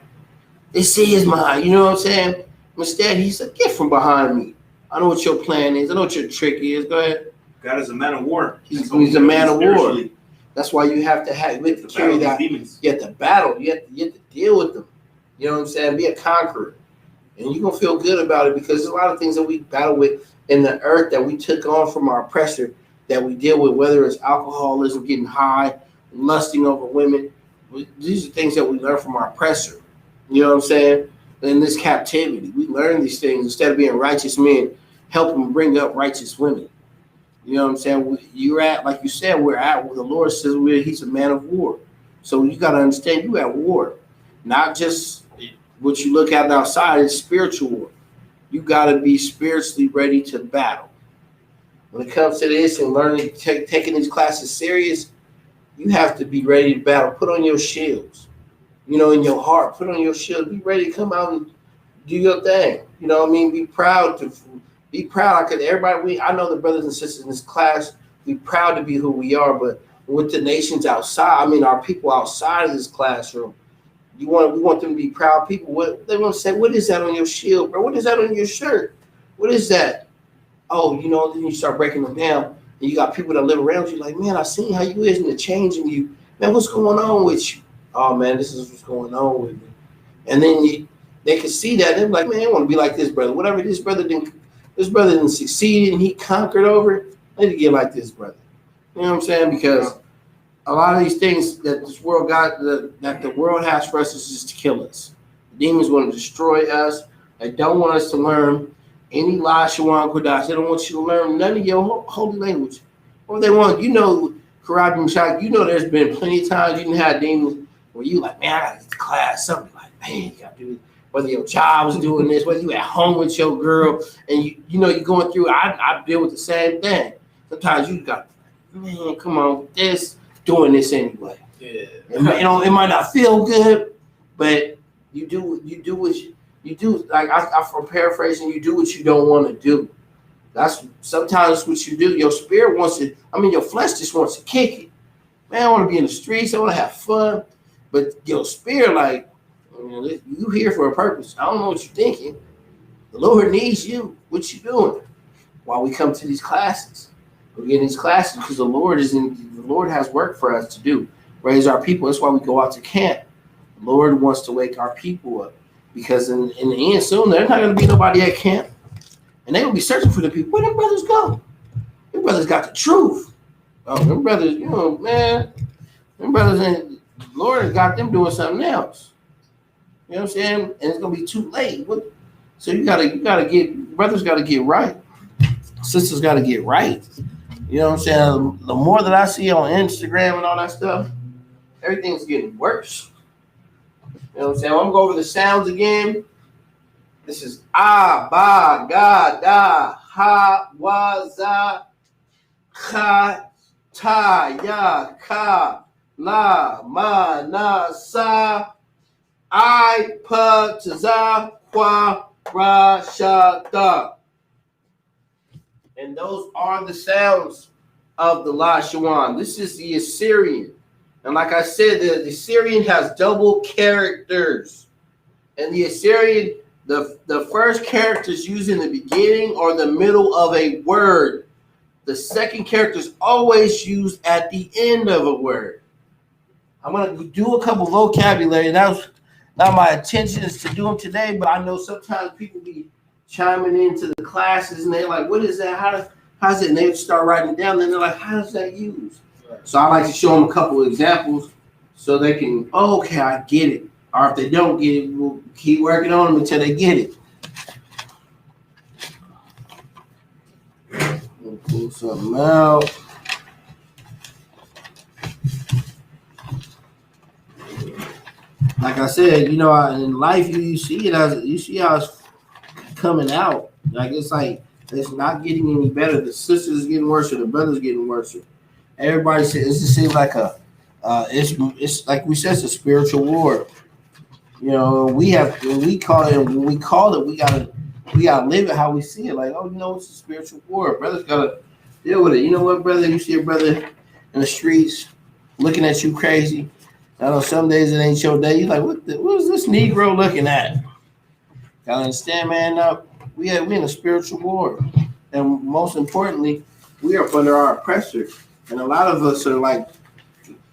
This is mine." You know what I'm saying? Instead, he said, "Get from behind me. I know what your plan is. I know what your trick is. Go ahead." God is a man of war. He's a man of war. That's why you have to carry that. Demons. You have to battle. You have to deal with them. You know what I'm saying? Be a conqueror. And you're going to feel good about it, because there's a lot of things that we battle with in the earth that we took on from our oppressor that we deal with, whether it's alcoholism, getting high, lusting over women. These are things that we learn from our oppressor. You know what I'm saying? In this captivity, we learn these things instead of being righteous men, help them bring up righteous women. You know what I'm saying? Like you said, we're at where the Lord says He's a man of war. So you got to understand you're at war, not just what you look at outside is spiritual war. You got to be spiritually ready to battle. When it comes to this and learning, taking these classes serious, you have to be ready to battle. Put on your shields. You know, in your heart, put on your shield. Be ready to come out and do your thing. You know what I mean? Be proud. Because everybody, I know the brothers and sisters in this class, be proud to be who we are. But with the nations outside, our people outside of this classroom, we want them to be proud people. What they want to say, what is that on your shield, bro? What is that on your shirt? What is that? Oh, then you start breaking them down, and you got people that live around you like, man, I seen how you is and the change in you. Man, what's going on with you? Oh, man, this is what's going on with me. And then they can see that. They're like, man, I want to be like this brother. Whatever this brother didn't succeed and he conquered over it, I need to get like this brother. You know what I'm saying? Because a lot of these things that this world that the world has for us is just to kill us. The demons want to destroy us. They don't want us to learn any Lashawan, Qadash. They don't want you to learn none of your holy language. Or they want, Karab and Shak, there's been plenty of times you didn't have demons where you like, man, I got to get to class. Something like, man, you got to do it. Whether your job's doing this, whether you at home with your girl, and you're going through. I deal with the same thing. Sometimes you got, man, come on, doing this anyway. Yeah. It might not feel good, but you do what you do. Like I'm paraphrasing, you do what you don't want to do. That's sometimes what you do. Your spirit wants it. Your flesh just wants to kick it. Man, I want to be in the streets. I want to have fun, but your spirit, like. You here for a purpose. I don't know what you're thinking. The Lord needs you. What you doing? While we come to these classes, we get in these classes because the Lord has work for us to do. Raise our people. That's why we go out to camp. The Lord wants to wake our people up, because in the end, soon there's not going to be nobody at camp, and they will be searching for the people. Where them brothers go? Them brothers got the truth. Oh, them brothers, man. Them brothers and the Lord has got them doing something else. You know what I'm saying? And it's gonna be too late. So you gotta get, brothers gotta get right. Sisters gotta get right. You know what I'm saying? The more that I see on Instagram and all that stuff, everything's getting worse. You know what I'm saying? I'm gonna go over the sounds again. This is ba ga da ha wa za ka ta ya ka la ma na sa I pa za kwa ra sha da. And those are the sounds of the Lashawan. This is the Assyrian. And like I said, the Assyrian has double characters. And the Assyrian, the first character is used in the beginning or the middle of a word. The second character is always used at the end of a word. I'm going to do a couple vocabulary. That was not my intention is to do them today, but I know sometimes people be chiming into the classes and they're like, what is that? How's it? And they start writing it down and they're like, how is that used? Right. So I like to show them a couple of examples so they can, oh, okay, I get it. Or if they don't get it, we'll keep working on them until they get it. We'll pull something out. Like I said, you know, in life you see it as you see how it's coming out. Like it's not getting any better. The sisters getting worse, or the brothers getting worse. Everybody says it just seems like it's like we said, it's a spiritual war. You know, when we call it, we gotta live it how we see it. Like, oh, you know, it's a spiritual war. Brothers gotta deal with it. You know what, brother? You see a brother in the streets looking at you crazy. I know some days it ain't your day. You're like, what is this Negro looking at? Gotta understand, man. We in a spiritual war, and most importantly, we are under our oppressor. And a lot of us are like,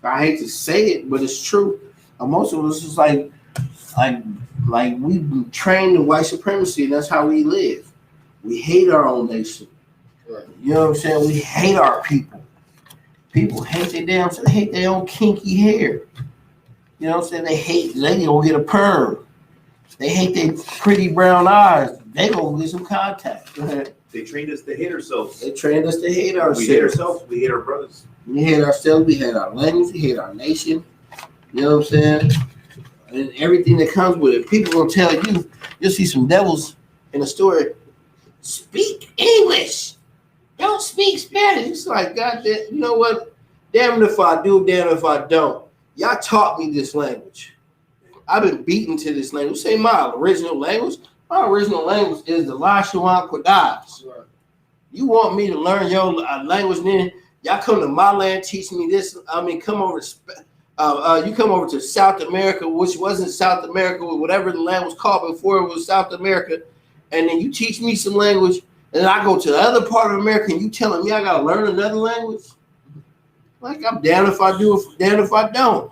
I hate to say it, but it's true. Most of us is like we've been trained in white supremacy, and that's how we live. We hate our own nation. Right. You know what I'm saying? We hate our people. People hate they hate their own kinky hair. You know what I'm saying? They gonna get a perm. They hate their pretty brown eyes. They gonna get some contact. Go ahead. They trained us to hate ourselves. They trained us to hate ourselves. We hate ourselves. We hate our brothers. We hate ourselves. We hate our language. We hate our nation. You know what I'm saying? And everything that comes with it. People gonna tell you. You'll see some devils in the store. Speak English. Don't speak Spanish. It's like, God damn, you know what? Damn it if I do, damn it if I don't. Y'all taught me this language. I've been beaten to this language. Say my original language. My original language is the Lashawan Qadash. Right. You want me to learn your language? Then y'all come to my land, teach me this. I mean, come over. You come over to South America, which wasn't South America, whatever the land was called before it was South America, and then you teach me some language, and then I go to the other part of America, and you telling me I gotta learn another language? Like, I'm damned if I do, damned if I don't.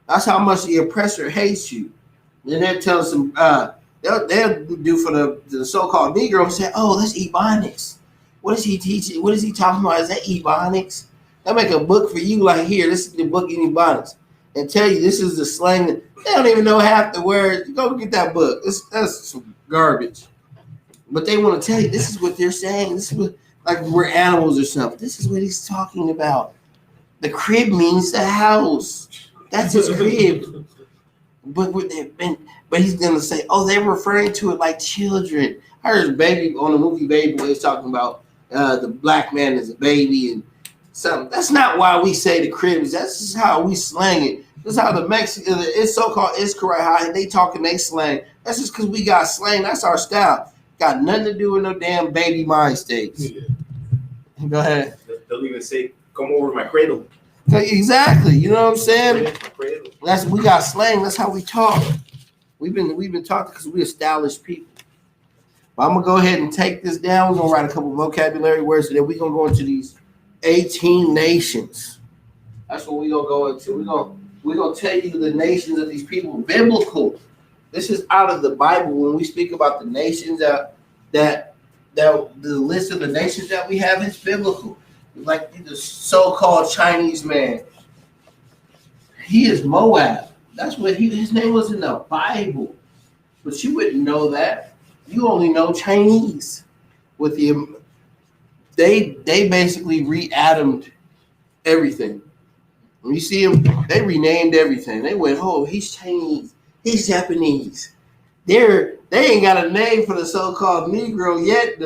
That's how much the oppressor hates you. Then they'll tell some, they'll do for the so-called Negro and say, oh, that's Ebonics. What is he teaching? What is he talking about? Is that Ebonics? They'll make a book for you like, here, this is the book in Ebonics. And tell you this is the slang. They don't even know half the words. Go get that book. That's some garbage. But they want to tell you this is what they're saying. This is what, like we're animals or something. This is what he's talking about. The crib means the house. That's his crib. But he's gonna say, oh, they're referring to it like children. I heard Baby on the movie Baby Boy is talking about the black man is a baby and something. That's not why we say the cribs. That's just how we slang it. That's how the Mexican, it's so-called Isupk, how they talking, they slang. That's just because we got slang. That's our style. Got nothing to do with no damn baby mind states. Yeah. Go ahead. They'll even say, come over my cradle. Exactly. You know what I'm saying? We got slang. That's how we talk. We've been talking because we established people. But I'm gonna go ahead and take this down. We're gonna write a couple of vocabulary words, and then we're gonna go into these 18 nations. That's what we're gonna go into. We're gonna tell you the nations of these people, biblical. This is out of the Bible. When we speak about the nations that the list of the nations that we have is biblical. Like the so-called Chinese man, he is Moab. That's what his name was in the Bible. But you wouldn't know that. You only know Chinese. With they basically re-atomed everything. When you see them, they renamed everything. They went, oh, he's Chinese, he's Japanese. They ain't got a name for the so-called Negro yet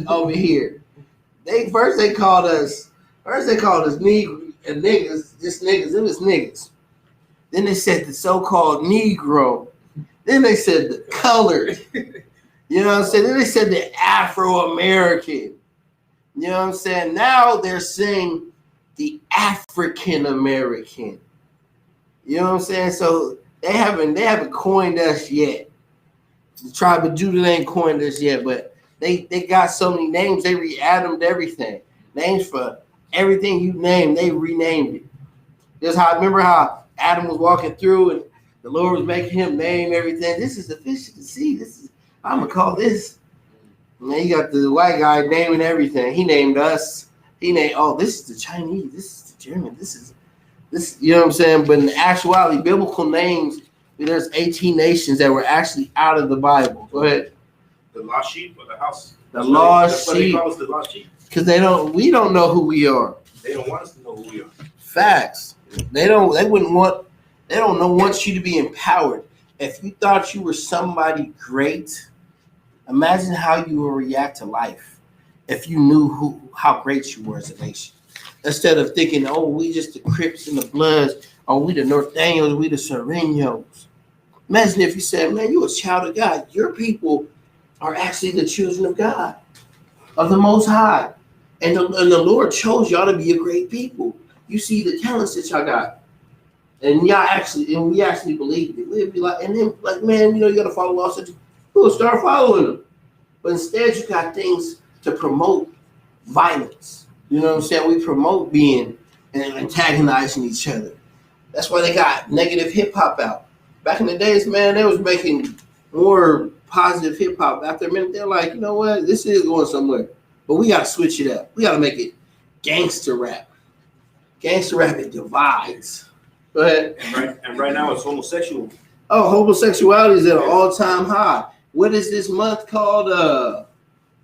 over here. They called us Negro and niggas, just niggas. It was niggas. Then they said the so-called Negro. Then they said the colored. You know what I'm saying? Then they said the Afro-American. You know what I'm saying? Now they're saying the African-American. You know what I'm saying? So they haven't coined us yet. The tribe of Judah ain't coined us yet, but they got so many names. They re-atomed everything. Names for everything you named, they renamed it. Just how I remember how Adam was walking through and the Lord was making him name everything. This is the fish you can see. I'm gonna call this. And then you got the white guy naming everything. He named us He named, oh, this is the Chinese, this is the German, this, you know what I'm saying? But in actuality, biblical names, there's 18 nations that were actually out of the Bible. Go ahead. The lost sheep or the house. The lost That's why they sheep. call us the lost sheep. Because we don't know who we are. They don't want us to know who we are. Facts. They don't want you to be empowered. If you thought you were somebody great, imagine how you would react to life if you knew how great you were as a nation. Instead of thinking, oh, we just the Crips and the Bloods, or we the North Daniels, we the Serenos. Imagine if you said, man, you're a child of God. Your people are actually the children of God, of the Most High. And the Lord chose y'all to be a great people. You see the talents that y'all got. And we actually believed it. We'd be like, and then like, man, you gotta follow laws. We'll start following them. But instead, you got things to promote violence. You know what I'm saying? We promote being and antagonizing each other. That's why they got negative hip hop out. Back in the days, man, they was making more positive hip hop. After a minute, they're like, you know what? This is going somewhere. But we gotta switch it up. We gotta make it gangster rap. Gangster rap, it divides. Go ahead. And right now it's homosexual. Oh, homosexuality is at an all-time high. What is this month called?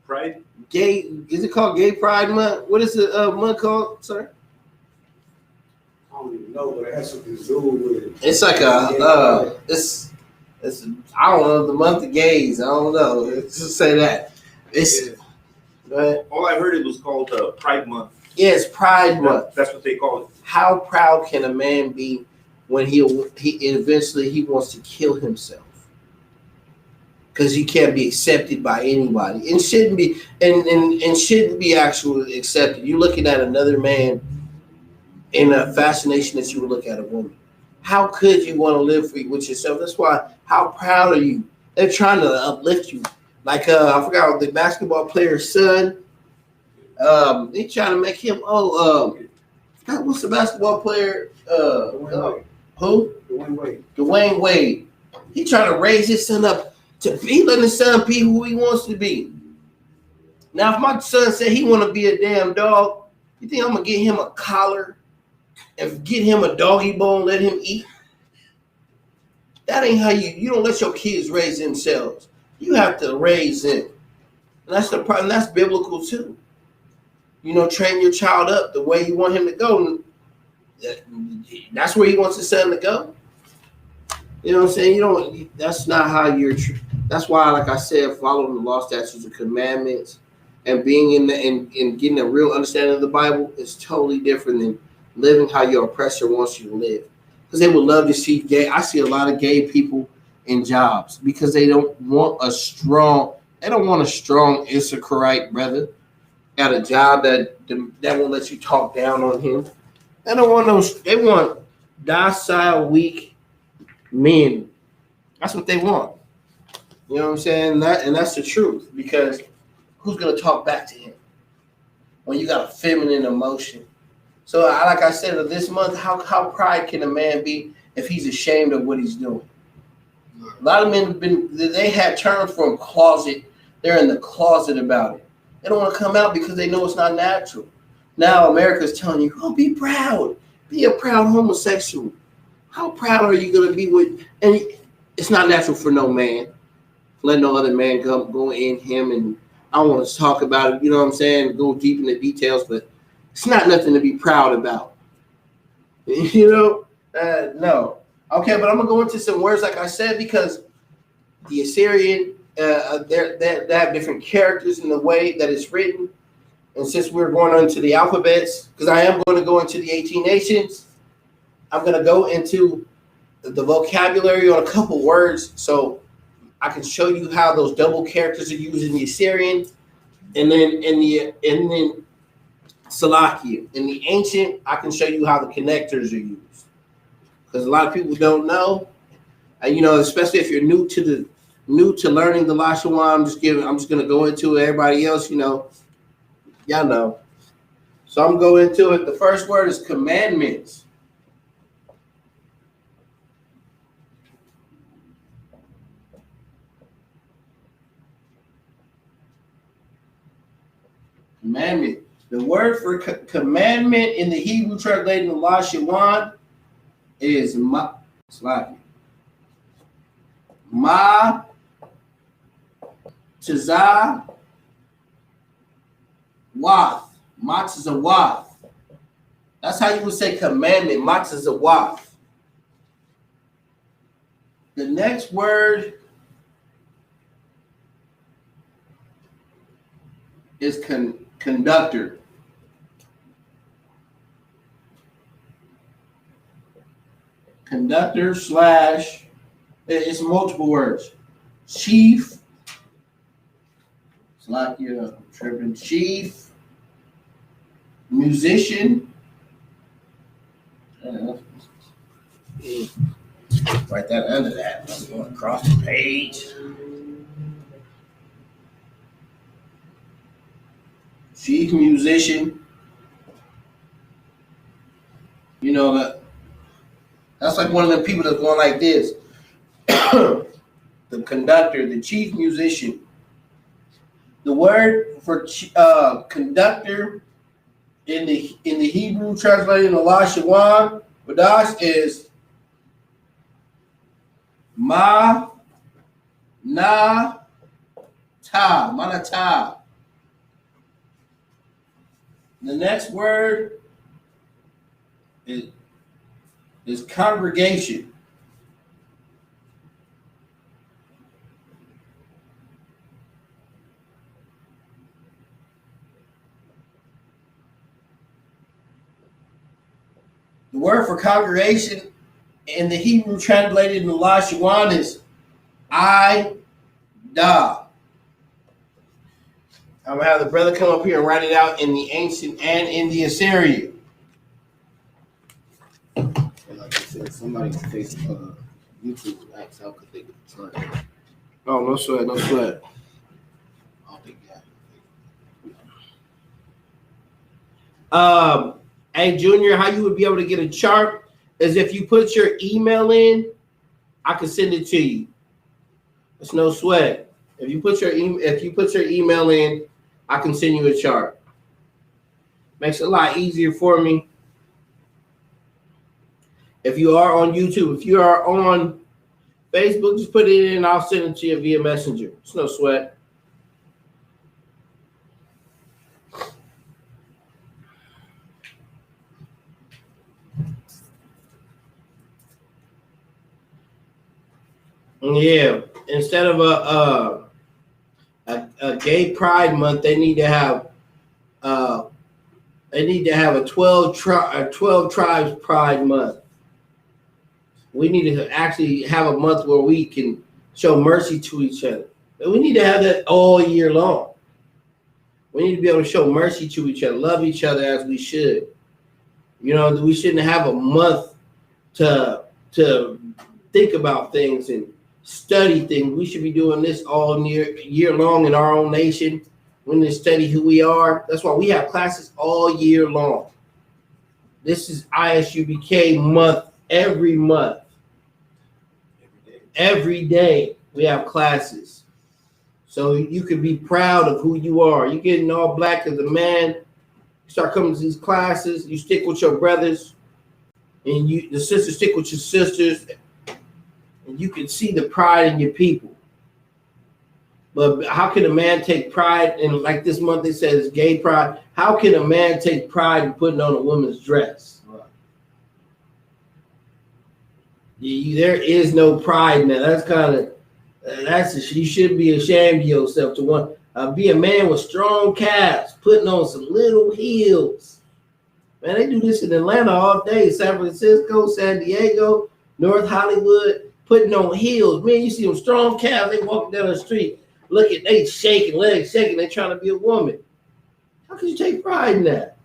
Pride? Gay? Is it called Gay Pride Month? What is the month called, sir? I don't even know, but it has something to do with. It's like it's I don't know, the month of gays. I don't know. Let's just say that. It's go ahead. All I heard it was called Pride Month. Yeah, it's Pride Month. That's what they call it. How proud can a man be when he eventually wants to kill himself? Because he can't be accepted by anybody and shouldn't be and shouldn't be actually accepted. You're looking at another man in a fascination that you would look at a woman. How could you want to live with yourself? That's why. How proud are you? They're trying to uplift you. Like I forgot the basketball player's son. They trying to make him. What's the basketball player? Who? Dwayne Wade. He trying to raise his son up to be, letting his son be who he wants to be. Now, if my son said he want to be a damn dog, you think I'm gonna get him a collar and get him a doggy bone, let him eat? That ain't how you don't let your kids raise themselves. You have to raise them. And that's the problem. That's biblical too. Train your child up the way you want him to go. That's where he wants his son to go. You know what I'm saying? That's not how that's why, like I said, following the law, statutes, and commandments and being and getting a real understanding of the Bible is totally different than living how your oppressor wants you to live. Because they would love to see gay. I see a lot of gay people in jobs because they don't want a strong Isupkribe brother at a job that won't let you talk down on him. They don't want those. They want docile, weak men. That's what they want. You know what I'm saying? That's the truth. Because who's gonna talk back to him when you got a feminine emotion? So, like I said, this month, how proud can a man be if he's ashamed of what he's doing? A lot of men they had terms from closet. They're in the closet about it. They don't want to come out because they know it's not natural. Now America's telling you, oh, be proud. Be a proud homosexual. How proud are you going to be with? And it's not natural for no man. Let no other man go in him. And I don't want to talk about it. You know what I'm saying? Go deep in the details, but it's not nothing to be proud about. No. Okay, but I'm going to go into some words, like I said, because the Assyrian, they have different characters in the way that it's written. And since we're going on to the alphabets, because I am going to go into the 18 nations, I'm going to go into the vocabulary on a couple words so I can show you how those double characters are used in the Assyrian, and then in Salakia. In the ancient, I can show you how the connectors are used. Because a lot of people don't know, especially if you're new to learning the Lashawan. I'm just going to go into it. Everybody else, y'all know. So I'm going into it. The first word is commandments. Commandment. The word for commandment in the Hebrew translated in Lashawan is ma. Ma tazah wath. Ma tazah wath. That's how you would say commandment. Ma tazah wath. The next word is conductor. Conductor slash, it's multiple words. Chief, it's like you're tripping. Chief, musician. Write that under that. I'm going across the page. Chief musician. You know that. That's like one of the people that's going like this. The conductor, the chief musician. The word for conductor in the Hebrew translated in the Lashawan, Qadash is ma na ta, manata. The next word is congregation. The word for congregation in the Hebrew translated in the Lashawan is I da. I'm gonna have the brother come up here and write it out in the ancient and in the Assyrian. And like I said, somebody on Facebook, YouTube asked how could they get the time. Oh, no sweat, no sweat. I'll take that. Hey, Junior, how you would be able to get a chart is if you put your email in, I can send it to you. It's no sweat. If you put your email in, I can send you a chart. Makes it a lot easier for me. If you are on YouTube, if you are on Facebook, just put it in and I'll send it to you via Messenger. It's no sweat. Yeah, instead of a gay pride month, they need to have a 12 tribes pride month. We need to actually have a month where we can show mercy to each other. But we need to have that all year long. We need to be able to show mercy to each other, love each other as we should. You know, we shouldn't have a month to think about things and study things. We should be doing this all year long in our own nation. We need to study who we are. That's why we have classes all year long. This is ISUBK month, every month. Every day we have classes. So you can be proud of who you are. You're getting all black as a man. You start coming to these classes. You stick with your brothers. And the sisters stick with your sisters. And you can see the pride in your people. But how can a man take pride in, like this month they said it's gay pride. How can a man take pride in putting on a woman's dress? Right. There is no pride in that. That's kind of, you should be ashamed of yourself to want be a man with strong calves, putting on some little heels. Man, they do this in Atlanta all day. San Francisco, San Diego, North Hollywood, putting on heels. Man, you see them strong calves, they walking down the street. Look at they shaking, legs shaking, they trying to be a woman. How can you take pride in that?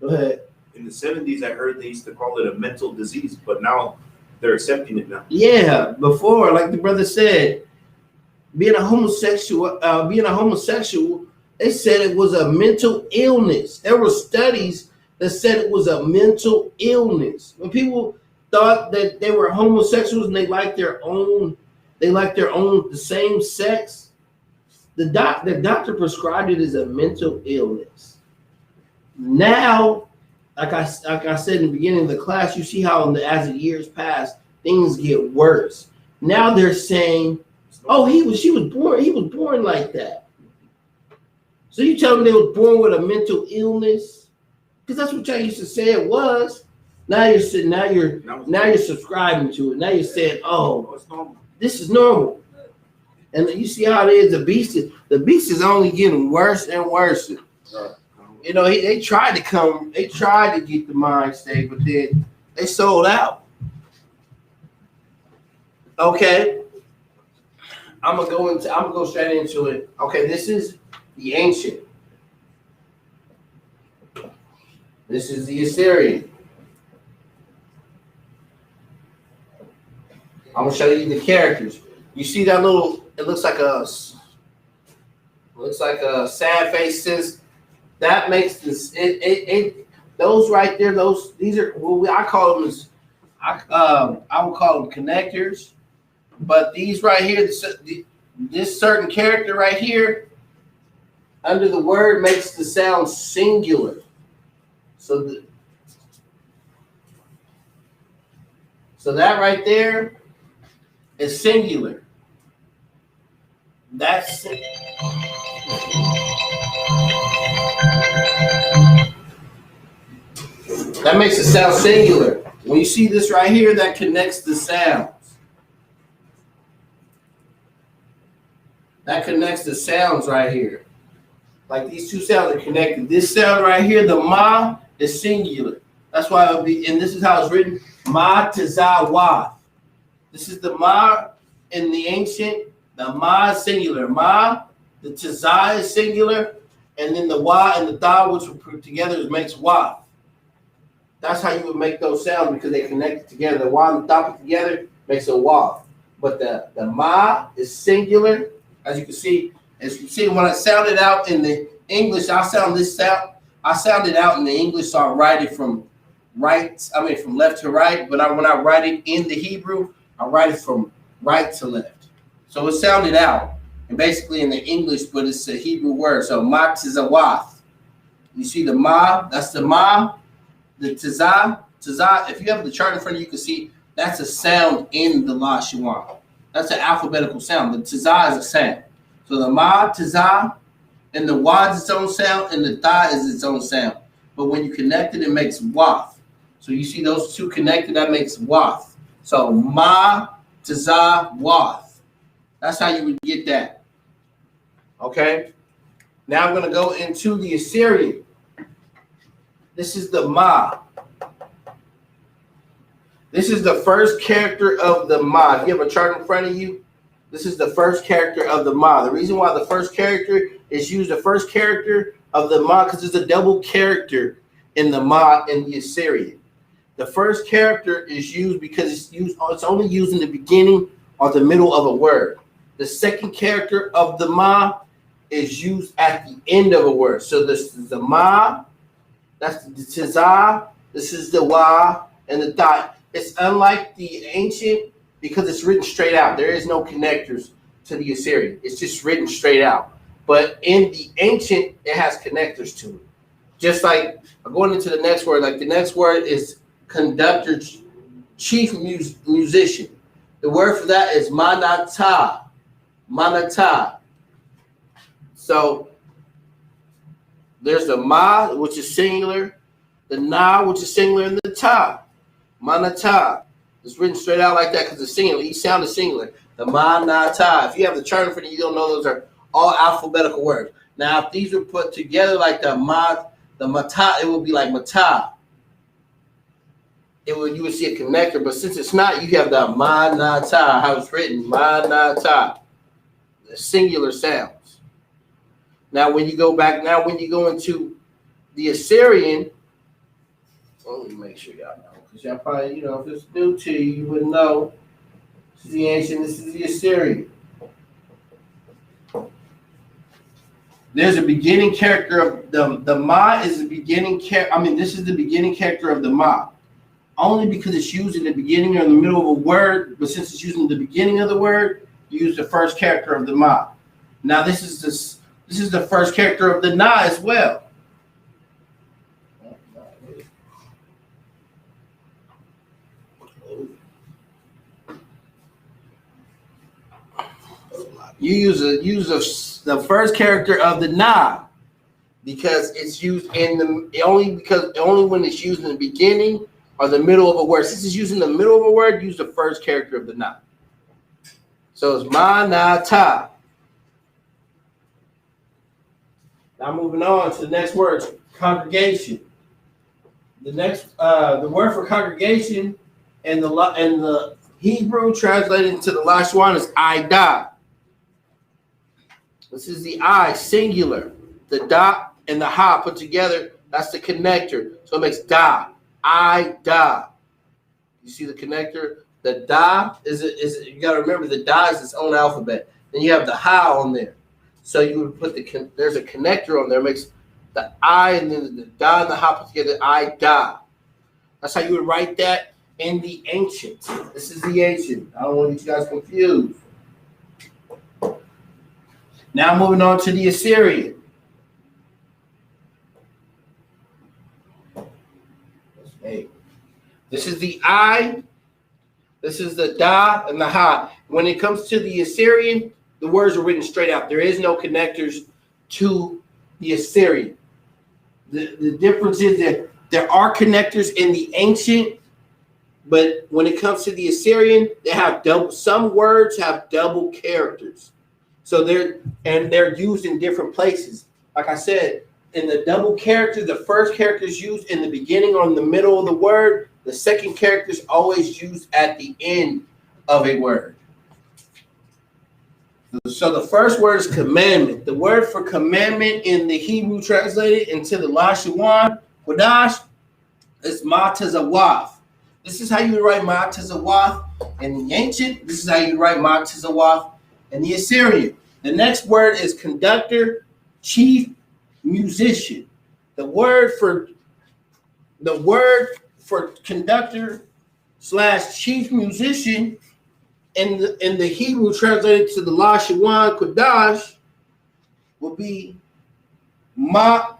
Go ahead. In the 70s, I heard they used to call it a mental disease, but now they're accepting it now. Yeah, before, like the brother said, being a homosexual, they said it was a mental illness. There were studies that said it was a mental illness. When people thought that they were homosexuals and they liked their own, the same sex, the doctor prescribed it as a mental illness. Now, like I said in the beginning of the class, you see how as the years pass, things get worse. Now they're saying, oh, he was born like that. So you tell me they was born with a mental illness? Because that's what y'all used to say it was. Now you're subscribing to it. Now you're saying, oh, this is normal. And you see how it is. The beast is only getting worse and worse. You know, they tried to get the mind state, but then they sold out. Okay. I'm gonna go straight into it. Okay, this is the ancient. This is the Assyrian. I'm gonna show you the characters. You see that little? It looks like a sad face. Says that makes this. Those right there. These are what I call them as. I would call them connectors. But these right here, this certain character right here, under the word makes the sound singular. So that right there is singular. That makes it sound singular. When you see this right here, that connects the sounds. That connects the sounds right here. Like these two sounds are connected. This sound right here, the ma, is singular. That's why it would be, and this is how it's written, ma tazah wa. This is the ma in the ancient, the ma is singular. Ma, the tazah is singular, and then the wa and the da, which were put together, makes wa. That's how you would make those sounds because they connected together. The wa and the da put together makes a wa. But the ma is singular. As you can see, when I sound it out in the English, I sound it out in the English, so I write it from left to right. But when I write it in the Hebrew, I write it from right to left. So it sounded out, and basically in the English, but it's a Hebrew word. So ma tizawath. You see the ma, that's the ma. The tazah. If you have the chart in front of you, you can see that's a sound in the Lashawan. That's an alphabetical sound. The tazah is a sound. So the ma, tazah, and the wa is its own sound, and the tha is its own sound. But when you connect it, it makes wath. So you see those two connected, that makes wath. So ma, tazah, wath. That's how you would get that. Okay? Now I'm going to go into the Assyrian. This is the ma. This is the first character of the ma. If you have a chart in front of you, this is the first character of the ma. The reason why the first character is used, the first character of the ma, because there's a double character in the ma in the Assyrian. The first character is used because it's only used in the beginning or the middle of a word. The second character of the ma is used at the end of a word. So this is the ma, that's the tizah, this is the wa, and the tha. It's unlike the ancient because it's written straight out. There is no connectors to the Assyrian. It's just written straight out. But in the ancient, it has connectors to it. Just like going into the next word, like the next word is conductor, chief musician. The word for that is manata. Manata. So there's the ma, which is singular, the na, which is singular, and the ta. Manata. It's written straight out like that because it's singular. Each sound is singular. The manata. If you have the chart in front of you, don't know those are all alphabetical words. Now, if these were put together like the mata, it would be like mata. You would see a connector, but since it's not, you have the manata, how it's written, manata. The singular sounds. Now, when you go into the Assyrian, let me make sure y'all know. Because y'all probably, if it's new to you, you wouldn't know. This is the ancient, this is the Assyrian. There's a beginning character of the ma is the beginning character. This is the beginning character of the ma. Only because it's used in the beginning or in the middle of a word, but since it's used in the beginning of the word, you use the first character of the ma. Now this is the first character of the na as well. You use the first character of the na because it's used in the only when it's used in the beginning or the middle of a word. Since it's used in the middle of a word, use the first character of the na. So it's ma na ta. Now moving on to the next word, congregation. The word for congregation and the Hebrew translated into the Lashawan is Ida. This is the I singular. The da and the ha put together, that's the connector. So it makes da. I da. You see the connector? The da is you gotta remember the da is its own alphabet. Then you have the ha on there. So you would put there's a connector on there, makes the I and then the da and the ha put together, I da. That's how you would write that in the ancient. This is the ancient. I don't want to get you guys confused. Now moving on to the Assyrian. Hey. This is the I, this is the da and the ha. When it comes to the Assyrian, the words are written straight out. There is no connectors to the Assyrian. The difference is that there are connectors in the ancient, but when it comes to the Assyrian, they have some words have double characters. So they're used in different places. Like I said, in the double character, the first character is used in the beginning or in the middle of the word. The second character is always used at the end of a word. So the first word is commandment. The word for commandment in the Hebrew translated into the Lashawan, Qadash, is matazawaf. This is how you write matazawaf in the ancient. This is how you write matazawaf in the Assyrian. The next word is conductor, chief, musician. The word for conductor / chief musician in the Hebrew translated to the Lashawan Qadash will be Salaki.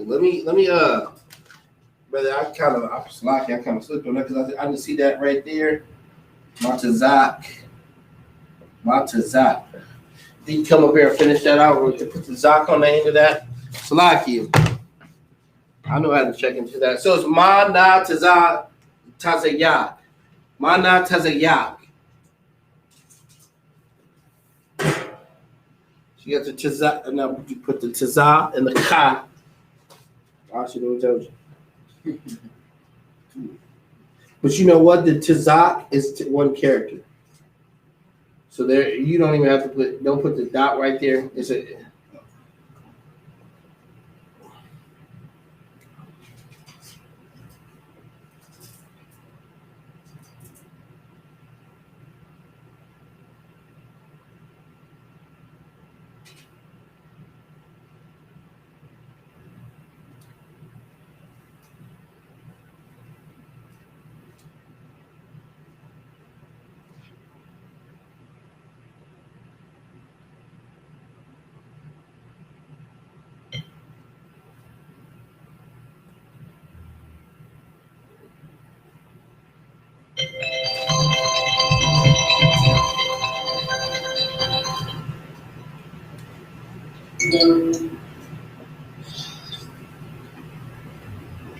Let me brother, I kind of slipped on that because I didn't see that right there. Matazak. Did you come up here and finish that out? We can put the Zak on the end of that. Salaki. I know how to check into that. So it's Mana Tazayak. Mana Tazayak. So you got the Tazak, and now you put the Tazah and the Ka. I should have told you. But you know what? The Tazak is one character. So there, you don't even have to don't put the dot right there. It's a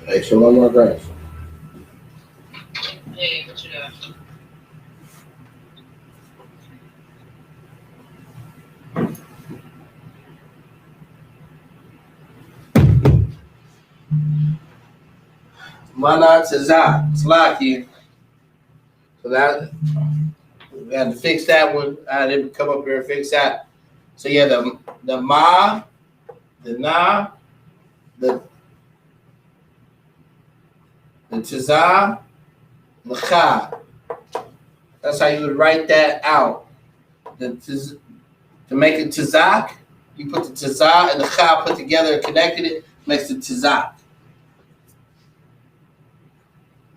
Hey, shalom, my guys. Hey, what you doing? Mana Tazak. Slaki. So that we had to fix that one. I didn't come up here and fix that. So yeah, the ma, the na, the tazah, the cha. That's how you would write that out. To make it tazak, you put the tazah and the cha put together and connected it, makes it tazak.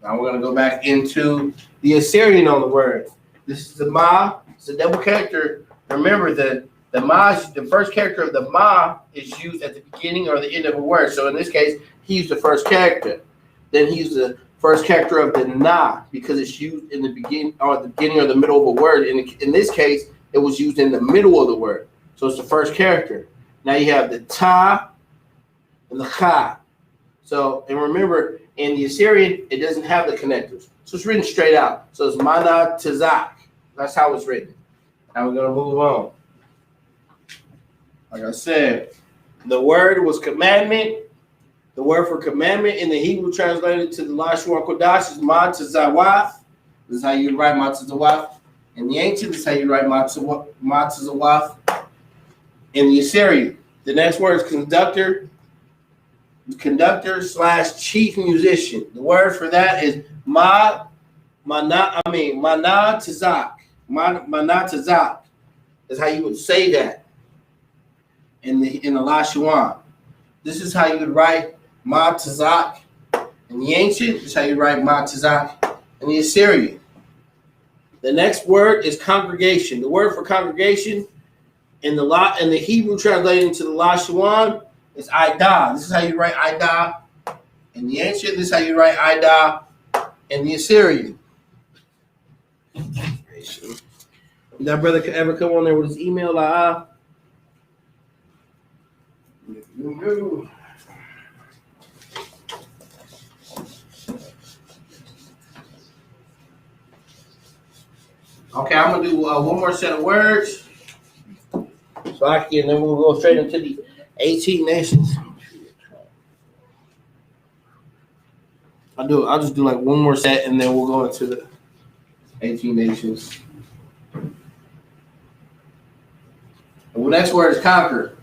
Now we're going to go back into the Assyrian on the word. This is the ma. It's a double character. Remember that the ma, the first character of the ma is used at the beginning or the end of a word. So in this case, he used the first character. Then he used first character of the na because it's used in the beginning or the beginning or the middle of a word. In this case, it was used in the middle of the word. So it's the first character. Now you have the ta and the cha. So, and remember, in the Assyrian, it doesn't have the connectors. So it's written straight out. So it's mana tazak. That's how it's written. Now we're going to move on. Like I said, the word was commandment. The word for commandment in the Hebrew translated to the Lashawan Qadash is ma tazawaf. This is how you write ma tazawaf. In the ancient, this is how you write ma tazawaf. In the Assyrian, the next word is conductor / chief musician. The word for that is mana tazak. Mana tazak is how you would say that in the Lashawan. This is how you would write ma tazak in the ancient. This is how you write ma tazak in the Assyrian. The next word is congregation. The word for congregation in the Hebrew translated into the Lashawan is Ida. This is how you write Ida in the ancient. This is how you write Ida in the Assyrian. That brother could ever come on there with his email like Okay, I'm gonna do one more set of words. So I can, then we'll go straight into the 18 nations. I'll just do like one more set and then we'll go into the 18 nations. The next word is conquer.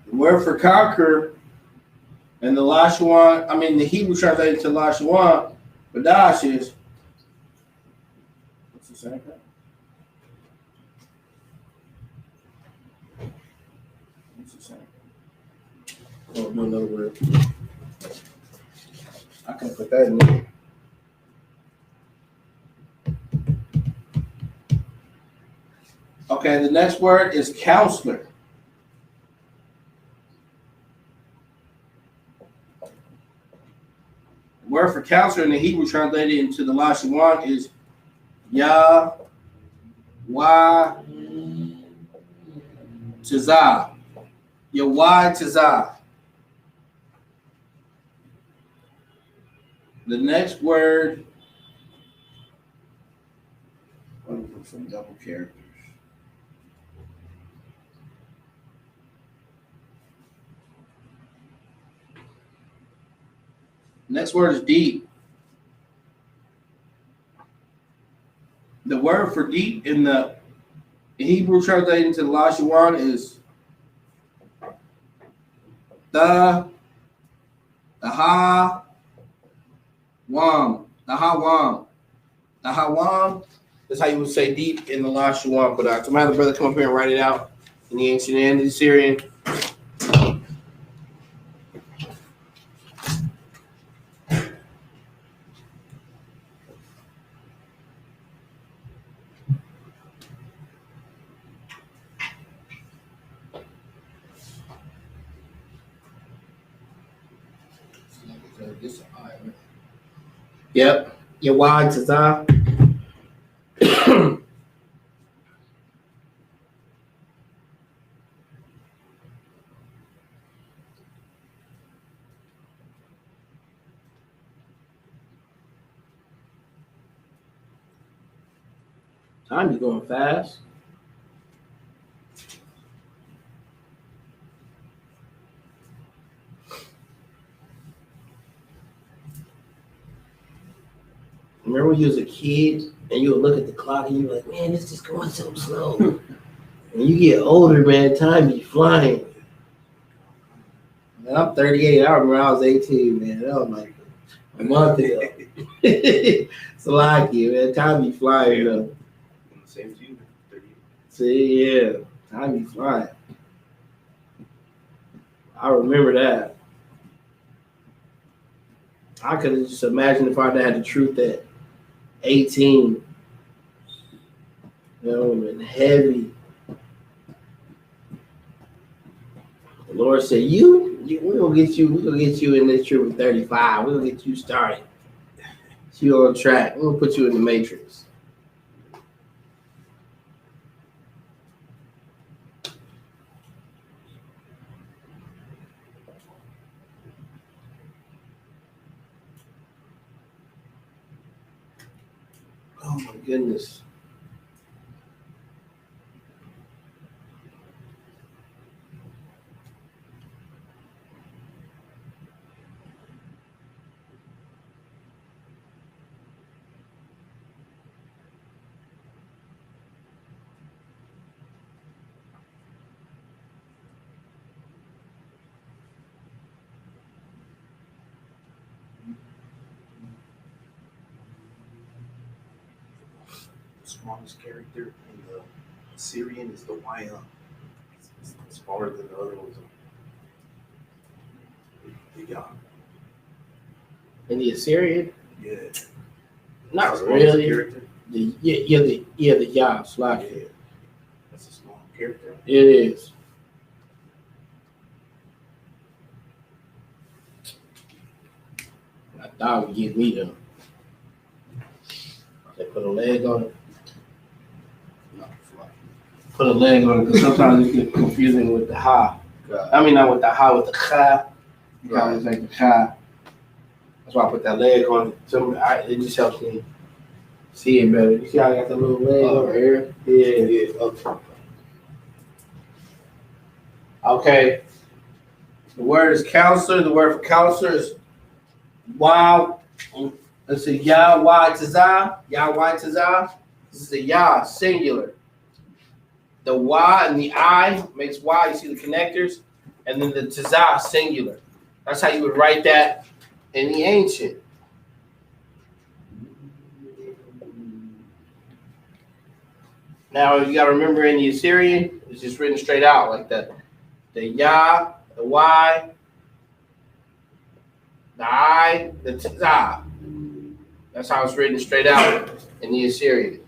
The word for conquer and the the Hebrew translated to Lashawan, Qadash is, what's the second? Oh, do another word. I can put that in there. Okay, the next word is counselor. The word for counselor in the Hebrew translated into the Lashawan is Yah Wa Tazah. Yawai Tazah. The next word, some double characters. Next word is deep. The word for deep in the Hebrew translated into the Lashawan is the ha wam. The ha wam. The ha wam is how you would say deep in the Lashawan Qadash. So, my brother, come up here and write it out in the ancient and the Assyrian. Yep. Your wide tazah. Time is going fast. Remember when you was a kid and you would look at the clock and you were like, man, this is going so slow. And you get older, man, time be flying. Man, I'm 38. I remember I was 18, man. That was like a month ago. It's like you, man. Time be flying, you know. Same as you, 38. See, yeah. Time be flying. I remember that. I could have just imagined if I had the truth at 18. You know, and heavy. And Lord said, we're gonna get you in this trip with 35. We're gonna get you started. You on track. We're gonna put you in the matrix. Oh my goodness. The smallest character in the Syrian is the YM. It's smaller than the other ones. Yeah. In the Assyrian? Yeah. Not That's the smallest really. character. The Yah, Slack. Yeah. That's a small character. It is. I thought it would get me though. They put a leg on it. No, put a leg on it because sometimes it gets confusing with the ha. I mean, not with the ha, with the cha. Right. It's like the cha. That's why I put that leg on it. It just helps me see it better. You see how I got the little leg over here? Yeah. Okay. Okay. The word is counselor. The word for counselor is wow. Let's see, Yah, Y, Tazah. Yah, Y, Tazah. This is the Yah, singular. The Y and the I makes Y. You see the connectors. And then the Tazah, singular. That's how you would write that in the ancient. Now, you got to remember in the Assyrian, it's just written straight out like that. The Yah, the Y, the I, the Tazah. That's how it's written straight out in the Assyrian.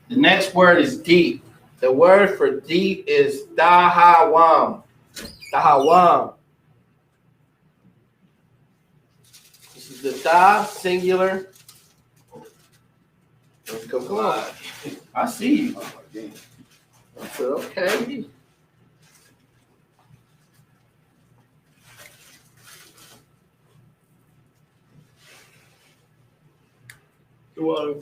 The next word is deep. The word for deep is dahawam. Dahawam. This is the da, singular. Come on. I see you. I said, okay. Well,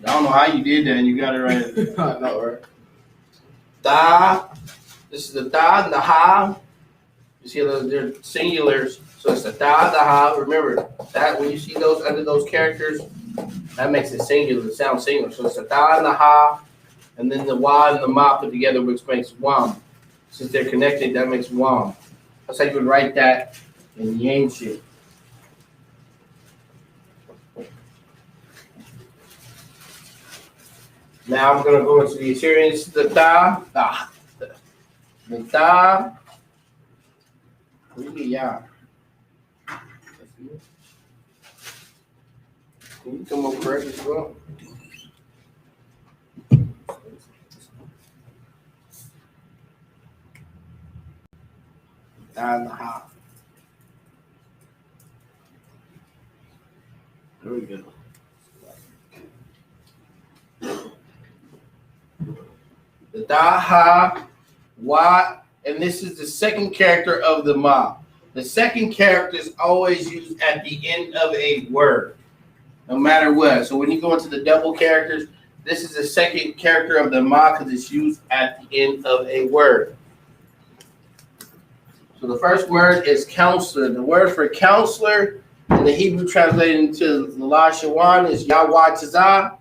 I don't know how you did that and you got it right. I know, right? Da. This is the da and the ha. You see they're singulars. So it's the da, the ha. Remember that when you see those under those characters, that makes it singular. It sounds singular. So it's the da and the ha, and then the wa and the ma put together, which makes wam. Since they're connected, that makes wam. That's how you would write that in the ancient. Now I'm going to go into the Assyrian. This is the da. The da. Really, yeah. Can you come up correct as well? Da and the ha. There we go. The da, ha, wa, and this is the second character of the ma. The second character is always used at the end of a word, no matter what. So when you go into the double characters, this is the second character of the ma because it's used at the end of a word. So the first word is counselor. The word for counselor in the Hebrew translated into the Lashawan is Yahweh Tazah.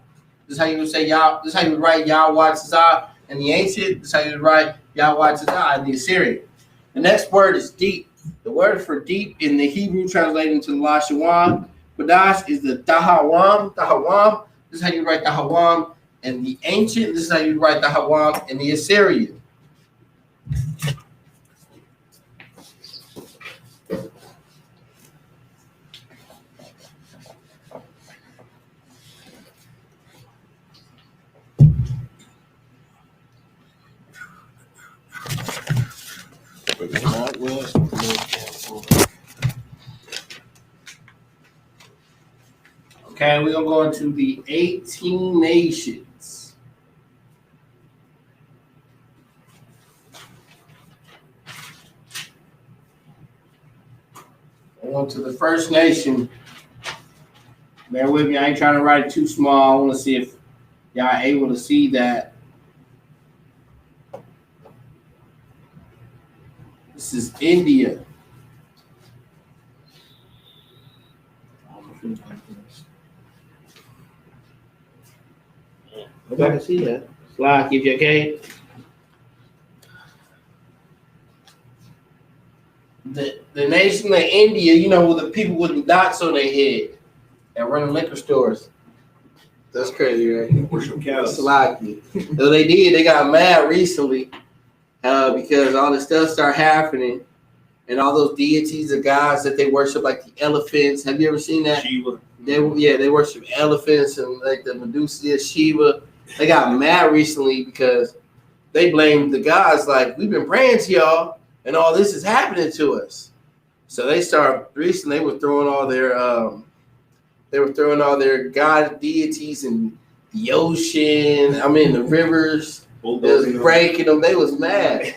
This is how you would say Yah. This is how you would write Yahweh Tazah in the ancient. This is how you would write Yahweh Tazah in the Assyrian. The next word is deep. The word for deep in the Hebrew translated into the Lashawan, Qadash, is the Dahawam. Dahawam. This is how you write Dahawam in the ancient. This is how you write Dahawam in the Assyrian. Okay, we're gonna go into the 18 nations. On to the first nation. Bear with me, I ain't trying to write it too small. I want to see if y'all are able to see that. This is India. Nobody can see that. Slide, if you okay. The nation of India, you know, with the people with the dots on their head that run liquor stores. That's crazy, right? Worship cows. Slide. So they did. They got mad recently because all this stuff started happening, and all those deities of gods that they worship, like the elephants. Have you ever seen that? Shiva. They worship elephants and like the Medusa, Shiva. They got mad recently because they blamed the gods, like, we've been praying to y'all and all this is happening to us. So they started recently. They were throwing all their god deities in the ocean. I mean the rivers. They was breaking them. They was mad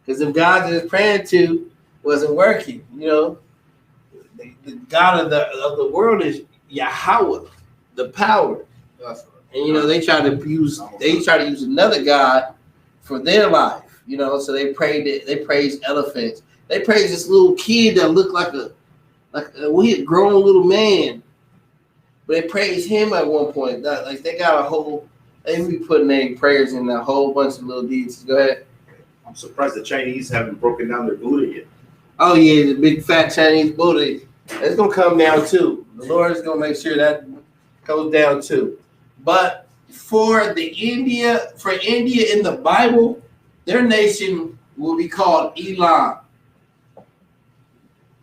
because the gods they was praying to wasn't working. You know, the God of the world is Yahweh, the power. And you know they try to use another god for their life. You know, so they praise elephants. They praise this little kid that looked like a grown little man. But they praise him at one point. Like they got a whole, they be putting their prayers in a whole bunch of little deities. Go ahead. I'm surprised the Chinese haven't broken down their Buddha yet. Oh yeah, the big fat Chinese Buddha. It's gonna come down too. The Lord is gonna make sure that goes down too. But for India in the Bible, their nation will be called Elam.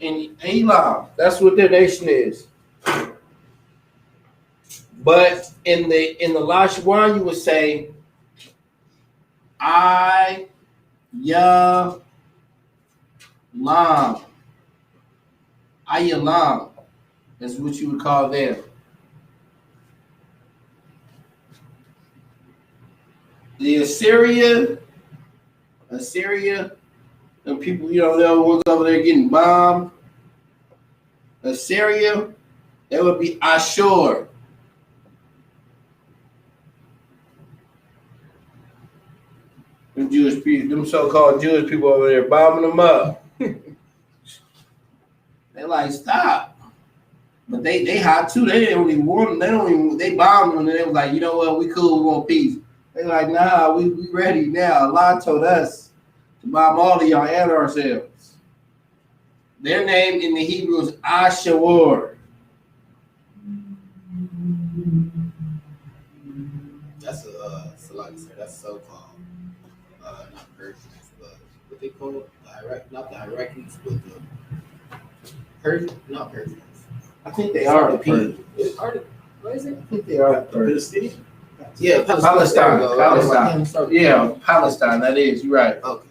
And Elam, that's what their nation is. But in the Lashawan, you would say Lam. Ayalam is what you would call them. The Assyria, and people, you know, they're the ones over there getting bombed. Assyria, that would be Ashur. Them Jewish people, them so-called Jewish people over there bombing them up. They like, stop. But they hot too. They didn't really want them. They bombed them and they was like, you know what, we cool, we want peace. They like, nah, we ready now. Allah told us to bomb all of y'all and ourselves. Their name in the Hebrew is Ashur. That's that's so-called not Persians, but what they call it? Not the Iraqis, but the Persians, not Persians. I think they are the Persians. What is it? I think they are the Palestinians? Yeah, Palestine. Yeah, Palestine. That is. You're right. Okay.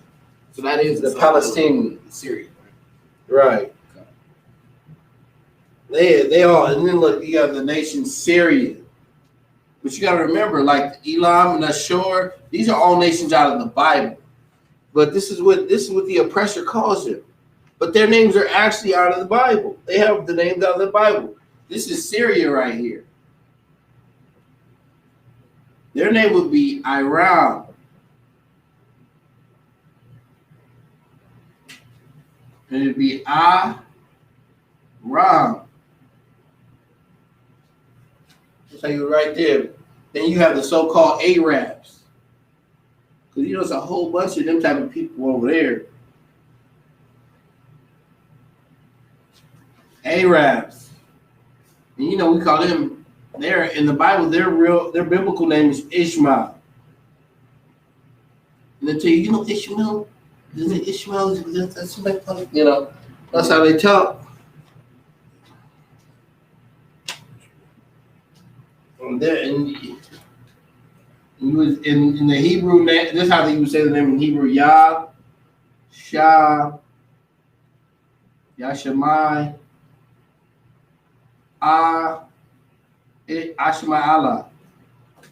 So that is the Palestinian. Syria. Right. Okay. They all, and then look, you got the nation Syria. But you got to remember, like Elam and Ashur, these are all nations out of the Bible. But this is what the oppressor calls them. But their names are actually out of the Bible. They have the names out of the Bible. This is Syria right here. Their name would be Iran. And it'd be Aram. I'll tell you right there. Then you have the so-called Arabs. Because you know there's a whole bunch of them type of people over there. Arabs. And you know we call them, they're in the Bible, their biblical name is Ishmael. And they tell you, you know Ishmael? Isn't it Ishmael? That's you know, that's how they talk. And in the Hebrew name, this is how they would say the name in Hebrew, Yah, Shah, Yashemai Ashemai Allah.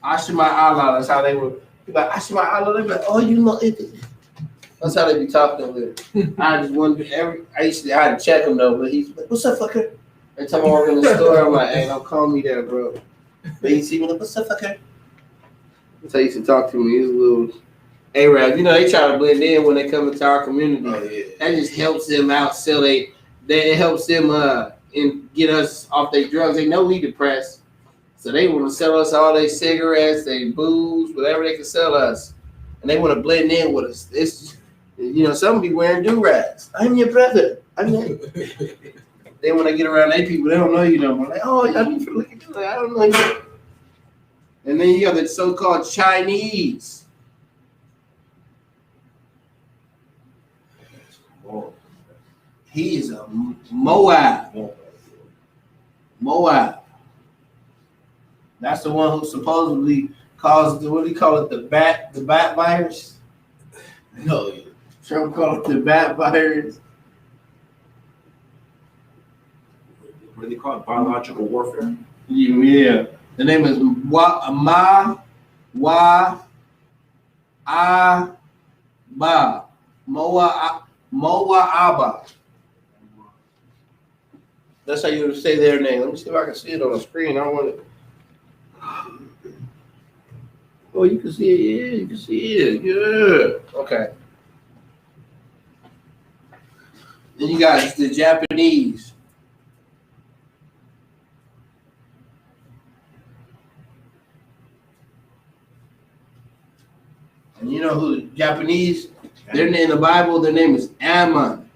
Ashemai Allah. That's how they would be like, Ashemai Allah. They be like, oh, you know it. That's how they be talking with it. I just wonder I had to check him though, but he's like, what's up, fucker? Every time I walk in the store, I'm like, hey, don't call me that, bro. But he see me like, what's up, fucker? That's how he used to talk to me. He's a little Arab. You know, they try to blend in when they come into our community. Oh, yeah. That just helps them out sell it helps them and get us off their drugs. They know we depressed. So they want to sell us all their cigarettes, their booze, whatever they can sell us. And they want to blend in with us. It's you know, some be wearing do-rags. I'm your brother. Then when they get around their people, they don't know you no more. Like, oh, I need to look at you. Like, I don't know you. And then you have the so-called Chinese. He is a Moab. That's the one who supposedly caused what do you call it? The bat virus. No. Trump called it the bat virus. What do they call it? Biological warfare? Yeah. The name is Moab. That's how you would say their name. Let me see if I can see it on the screen. I don't want it. Oh, you can see it. Yeah, you can see it. Yeah. Okay. Then you got the Japanese. And you know who the Japanese, their name in the Bible, their name is Ammon.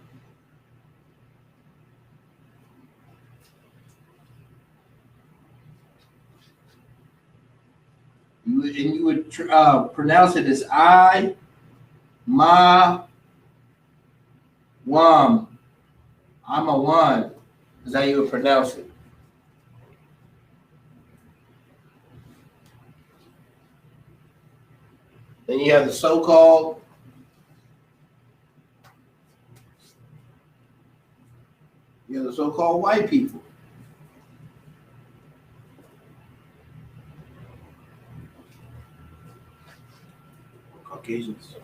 You would pronounce it as I, Ma, Wam. I'm a one. Is how you would pronounce it. Then you have the so-called white people. Caucasians.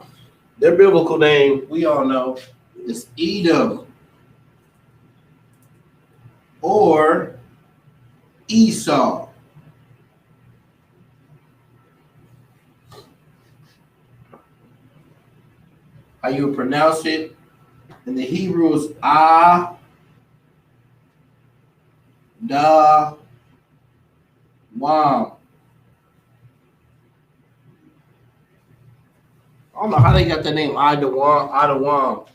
Their biblical name, we all know, is Edom or Esau. How you would pronounce it in the Hebrew is Ah, Da, Wam. I don't know how they got the name Adawam.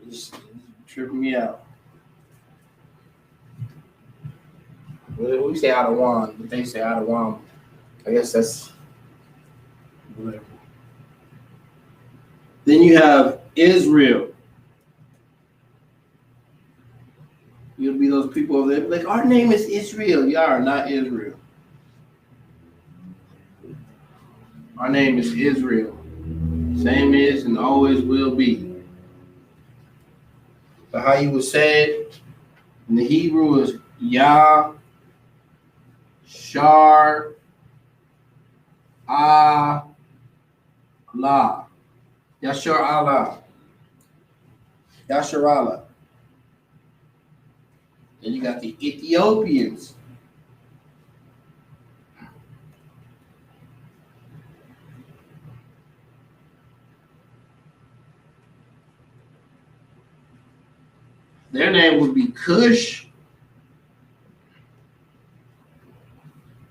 It's tripping me out. Well, we say Adawam, but they say Adawam. I guess that's whatever. Then you have Israel. You'll be those people over there like, our name is Israel. You are not Israel. Our name is Israel. Same is and always will be. But how you would say it in the Hebrew is Yah, Shar, Allah. Yashar Allah. Yashar Allah. Then you got the Ethiopians. Their name would be Cush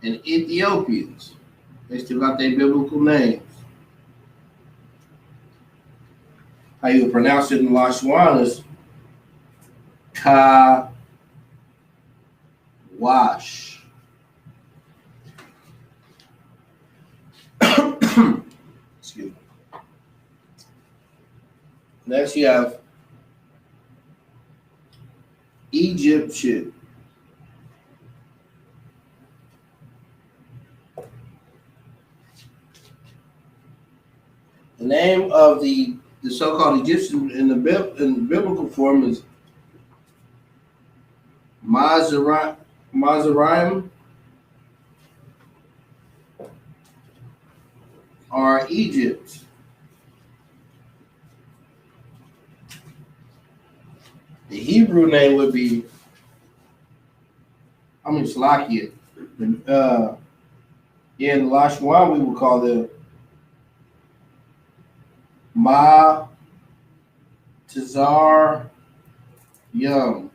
and Ethiopians. They still got their biblical names. How you would pronounce it in Lashawan is Wash. Excuse me. Next you have Egyptian. The name of the the so-called Egyptian in the biblical form is Mizraim or Egypt. The Hebrew name would be, Slakia. In Lashawan, we would call them Ma Tazar Yum.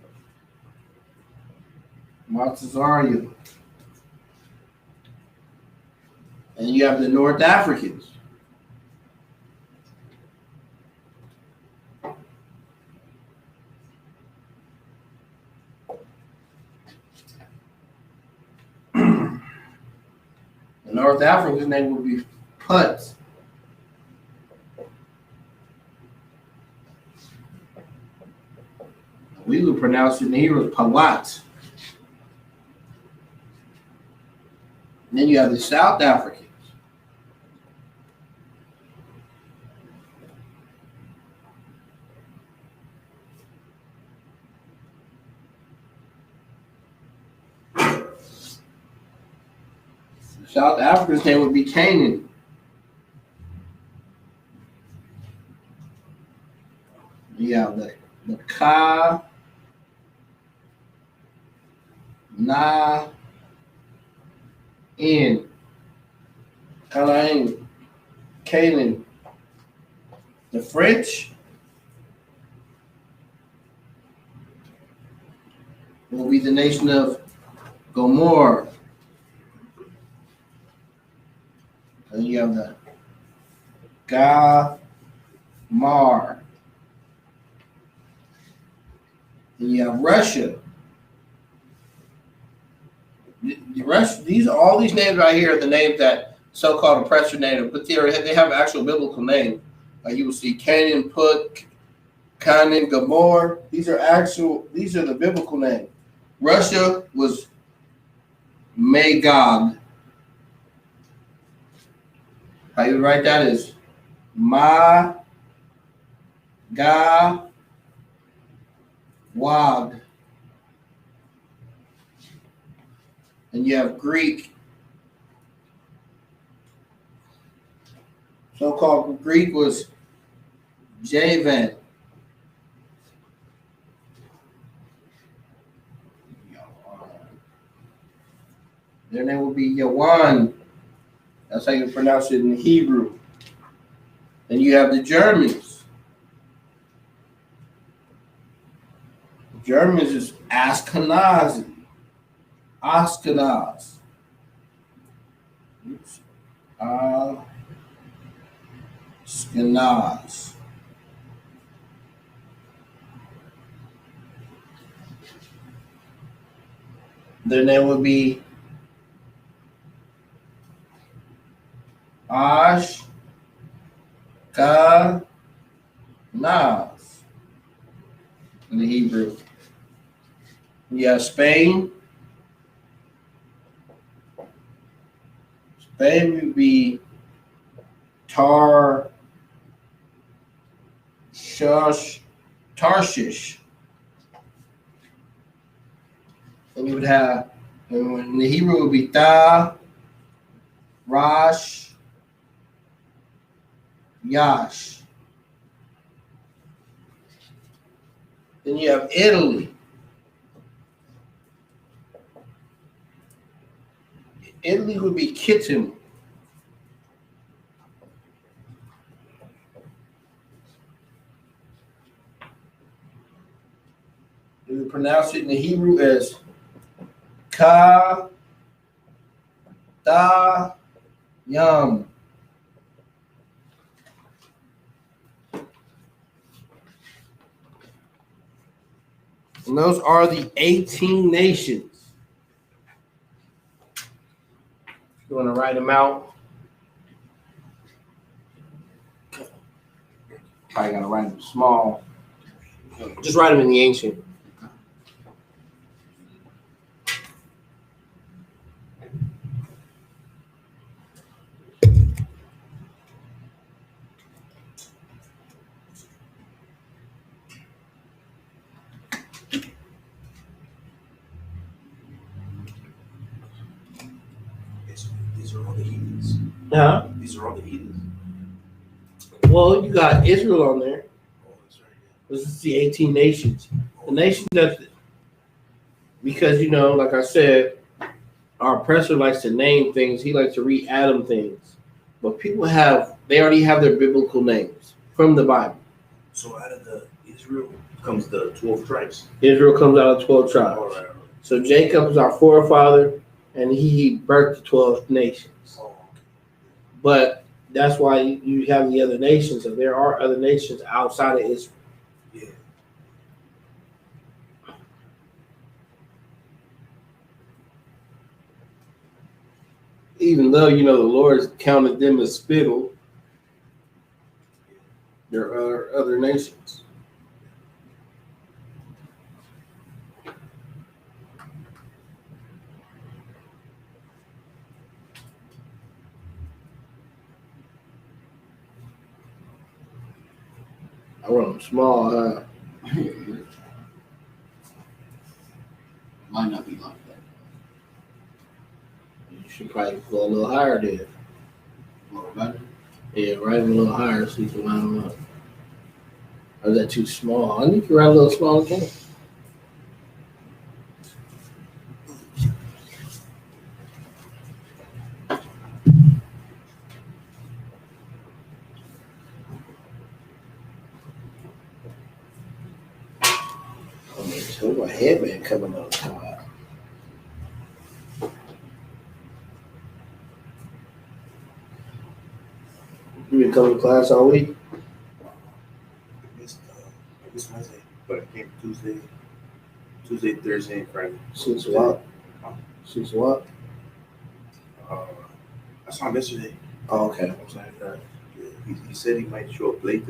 Matazarian. And you have the North Africans. The North African's name would be Put. We would pronounce it in Hebrew as Pawat. And then you have the South Africans. The South Africans' name would be Canaan. You have the Ka, Na, In, Canaan, Canaan. The French will be the nation of Gomorrah. And you have the Gamar. And you have Russia. These all these names right here are the names that so-called oppressor native, but they have actual biblical names. You will see Canaan, Put, Canaan, Gomorrah. These are the biblical names. Russia was Magog. How you write that is Ma Ga Wag. And you have Greek. So-called Greek was Javan. Their name will be Yawan. That's how you pronounce it in Hebrew. Then you have the Germans. The Germans is Ashkenazi. Ashkenaz. Ashkenaz. Their name would be Ashkenaz. In the Hebrew. You have Spain. Spain would be Tarshish. And you would have, in the Hebrew, it would be Ta, Rosh, Yash. Then you have Italy. Italy would be Kittim. You would pronounce it in the Hebrew as Ka Da Yum. And those are the 18 nations. You want to write them out? Probably got to write them small. Just write them in the ancient. Huh? These are all the heathens. Well, you got Israel on there. Oh, that's right. This is the 18 nations. The nation that, because like I said, our oppressor likes to name things. He likes to re-Adam things, but people they already have their biblical names from the Bible. So out of the Israel comes the 12 tribes. Israel comes out of 12 tribes. All right. So Jacob is our forefather, and he birthed the 12 nations. Oh, okay. But that's why you have the other nations, and there are other nations outside of Israel. Yeah. Even though the Lord counted them as spittle, there are other nations. I want them small, huh? Might not be like that. You should probably go a little higher there. More better. Yeah, write them a little higher so you can line them up. Or is that too small? I think you write a little small again. So my headband coming on top. You been coming to class all week? I missed Wednesday, but I came Tuesday, Thursday, and Friday. Since what? Since what? I saw him yesterday. Oh, okay. I was like, he said he might show up late.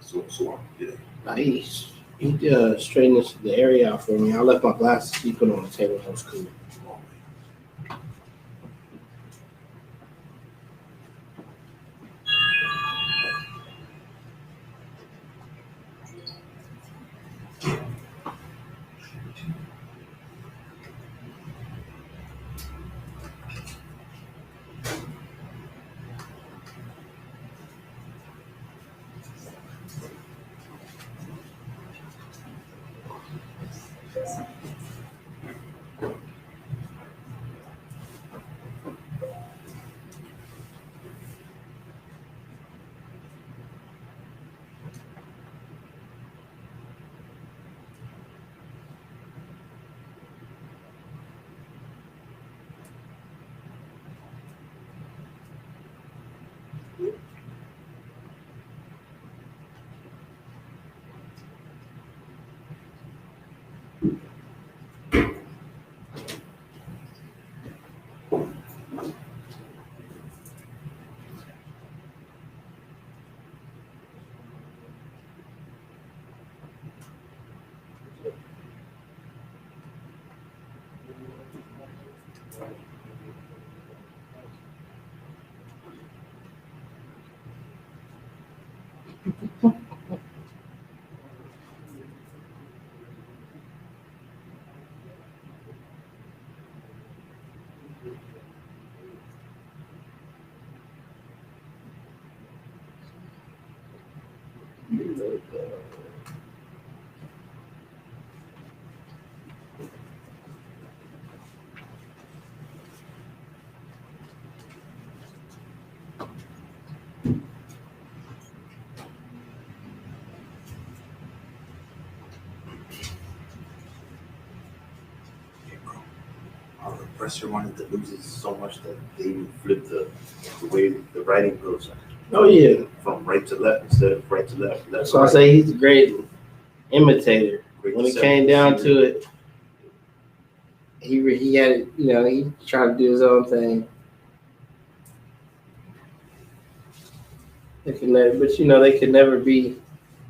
So yeah. Nice. He straightened the area out for me. I left my glasses. He put on the table. That was cool. Our oppressor wanted to lose it so much that they even flipped the way the writing goes Oh, yeah. from right to left instead of right to left. That's why I say he's a great imitator. When it came down to it, he had it, he tried to do his own thing. But they could never be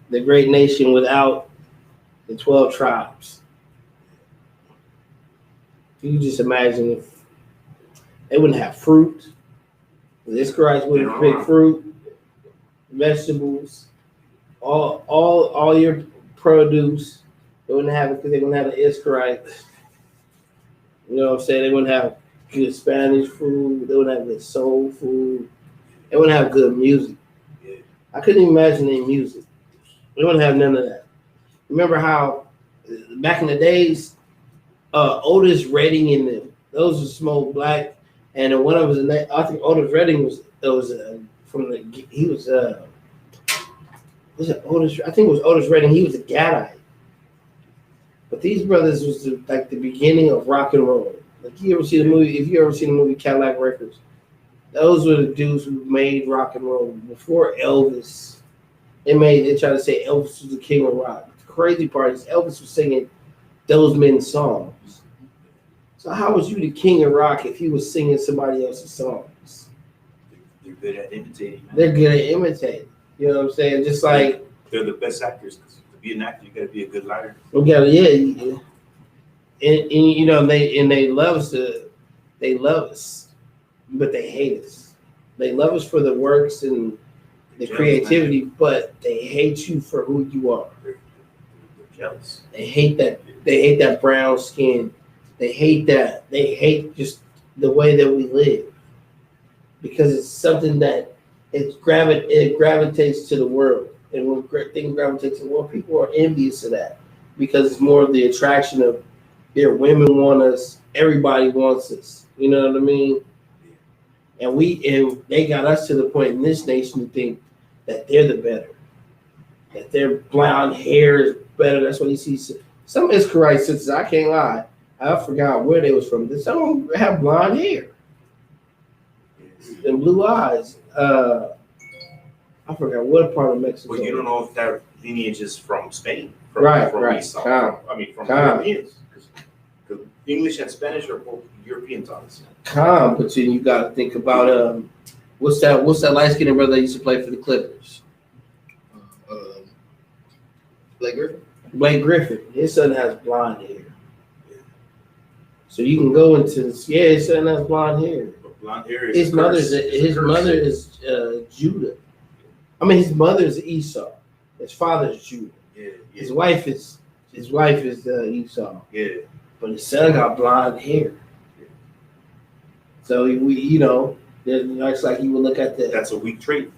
the great nation without the 12 tribes. You can just imagine if they wouldn't have fruit. The Israelites wouldn't pick fruit, vegetables, all your produce. They wouldn't have it because they wouldn't have the Israelites. You know what I'm saying? They wouldn't have good Spanish food. They wouldn't have good soul food. They wouldn't have good music. Yeah. I couldn't even imagine their music. They wouldn't have none of that. Remember how back in the days, Otis Redding and them, those were smoked black, and then one of them was I think Otis Redding was from the he was it Otis? I think it was Otis Redding. He was a Gadite. But these brothers was like the beginning of rock and roll. Like you ever see the movie? If you ever seen the movie Cadillac Records, those were the dudes who made rock and roll before Elvis. They tried to say Elvis was the king of rock. The crazy part is Elvis was singing those men's songs. So how was you the king of rock if you was singing somebody else's songs? They're good at imitating. Man. They're good at imitating. You know what I'm saying? Just like they're the best actors. Because to be an actor, you got to be a good liar. Yeah. And you know they love us, but they hate us. They love us for the works and the creativity, but they hate you for who you are. They're jealous. They hate that. They hate that brown skin. They hate that. They hate just the way that we live because it's something that it gravitates to the world, and when things gravitate to the world, people are envious of that because it's more of the attraction of their women want us. Everybody wants us. You know what I mean? And they got us to the point in this nation to think that they're the better, that their blonde hair is better. That's what you see. Some Isupkribe sisters, I can't lie, I forgot where they was from. Some of them have blonde hair and blue eyes. I forgot what part of Mexico. Well, you don't know if that lineage is from Spain. From Esau. From Europeans. Because English and Spanish are both Europeans, honestly. But then you got to think about what's that light skinned brother that used to play for the Clippers? Blake Griffin. His son has blonde hair. So you can go into this. Yeah, his son has blonde hair. But blonde hair is his mother is Judah. I mean, his mother is Esau. His father is Judah. Yeah. His wife is Esau. Yeah. But his son got blonde hair. So it's like you would look at That's a weak trait.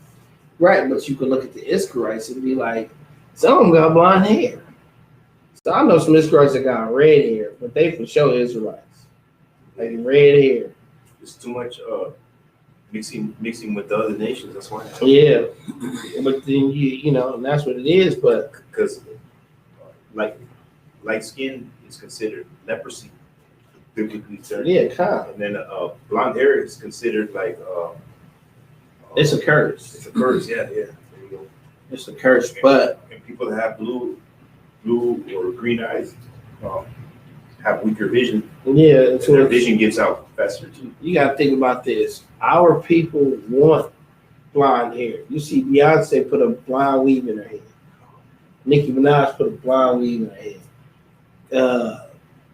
Right, but you could look at the Isupkribe and be like, some of them got blonde hair. So I know some Isupkribe that got red hair, but they for sure Israelites. Like red hair. It's too much mixing with the other nations. That's why. Yeah. But then and that's what it is. But because light skin is considered leprosy, biblically termed. Yeah, kind of. And then blonde hair is considered like it's a curse. It's a curse. Yeah. There you go. It's a curse, but people that have blue or green eyes have weaker vision. Yeah, so their vision gets out faster too. You got to think about this. Our people want blonde hair. You see Beyonce put a blonde weave in her head. Nicki Minaj put a blonde weave in her head.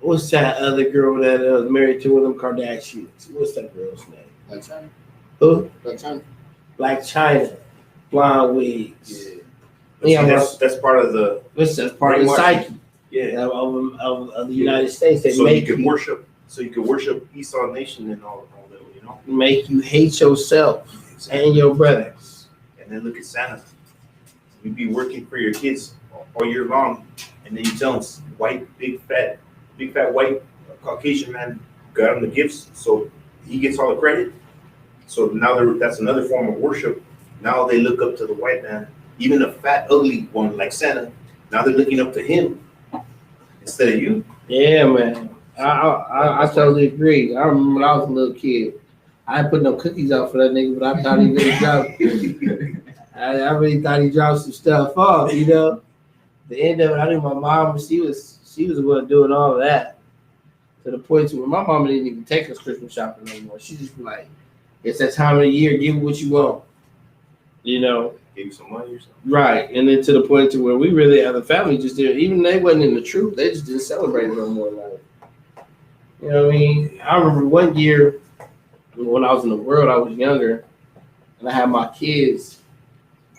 What's that other girl that was married to one of them Kardashians? What's that girl's name? Black China. Who? Black China. Black China. Blonde wigs. Yeah. That's part of the. That's part of the psyche. Yeah. Of the United States. They so make you can worship. So you can worship Esau Nation and all that, Make you hate yourself and your brothers. And then look at Santa. You be working for your kids all year long, and then you tell them white, big fat white Caucasian man got him the gifts, so he gets all the credit. So now that's another form of worship. Now they look up to the white man, even a fat, ugly one like Santa. Now they're looking up to him instead of you. Yeah, man. I totally agree. I remember when I was a little kid, I didn't put no cookies out for that nigga, but I thought he really dropped. I really thought he dropped some stuff off. The end of it, I knew my mom. She was the one doing all of that. To the point to where my mama didn't even take us Christmas shopping anymore. She just be like, "It's that time of the year. Give me what you want." Give you some money or something. Right, and then to the point to where we really, as a family, just did. Even they wasn't in the truth. They just didn't celebrate it no more. Like, you know what I mean? I remember one year when I was in the world, I was younger, and I had my kids.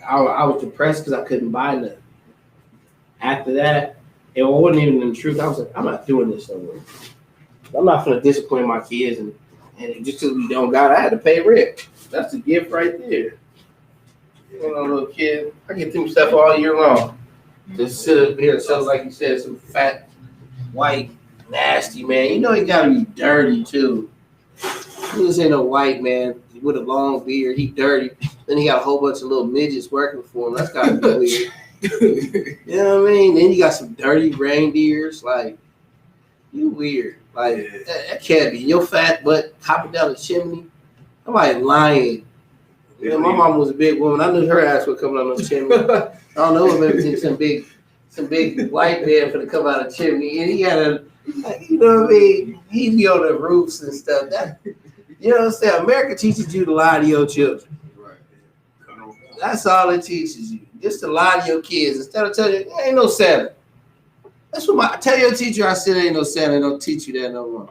I was depressed because I couldn't buy nothing. After that, it wasn't even in the truth. I was like, I'm not doing this no more. I'm not going to disappoint my kids and And just because we don't got, I had to pay rent. That's a gift right there. You know, little kid, I get them stuff all year long. Just sit up here and sell, like you said, some fat, white, nasty man. You know he gotta be dirty too. This ain't no white man with a long beard. He dirty. Then he got a whole bunch of little midgets working for him. That's gotta be weird. You know what I mean? Then you got some dirty reindeers. Like, you weird. Like, that can't be. Your fat butt hopping down the chimney. I'm like lying. You know, my mom was a big woman. I knew her ass would come down the chimney. I don't know if everything some big white man for to come out of the chimney. And he had a, you know what I mean? He'd be on the roofs and stuff. That, you know what I'm saying? America teaches you to lie to your children. That's all it teaches you. Just to lie to your kids instead of telling you, there ain't no Santa. That's what I tell your teacher. I said ain't no Santa. Don't teach you that no more.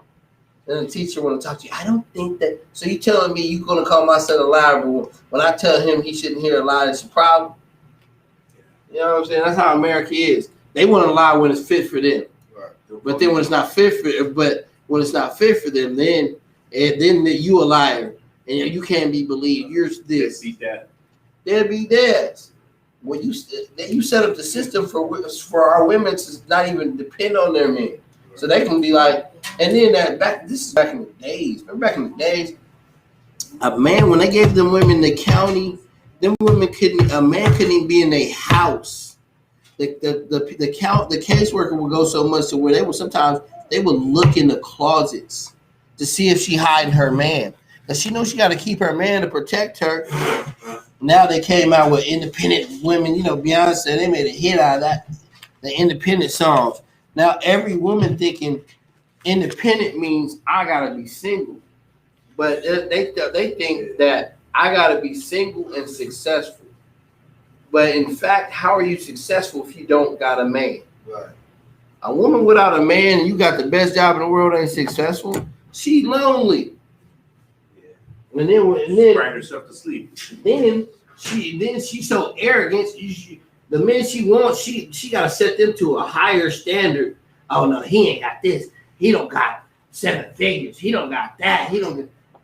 And the teacher want to talk to you. I don't think that. So you telling me you gonna call my son a liar, but when I tell him he shouldn't hear a lie, that's a problem. You know what I'm saying? That's how America is. They want to lie when it's fit for them, but then when it's not fit for them, then you a liar and you can't be believed. You're this. They'll be dads. When you set up the system for our women to not even depend on their men, so they can be like, and then this is back in the days. Remember back in the days, a man when they gave them women the county, them women a man couldn't even be in their house. The caseworker would go so much to where they would look in the closets to see if she hiding her man, because she knows she got to keep her man to protect her. Now they came out with independent women. You know, Beyonce, they made a hit out of that, the independent songs. Now every woman thinking independent means I gotta be single, but they think that I gotta be single and successful. But in fact, how are you successful if you don't got a man? Right. A woman without a man and you got the best job in the world ain't successful. She lonely. And then crying herself to sleep. Then she's so arrogant. The men she wants, she gotta set them to a higher standard. Oh no, he ain't got this. He don't got 7 figures. He don't got that.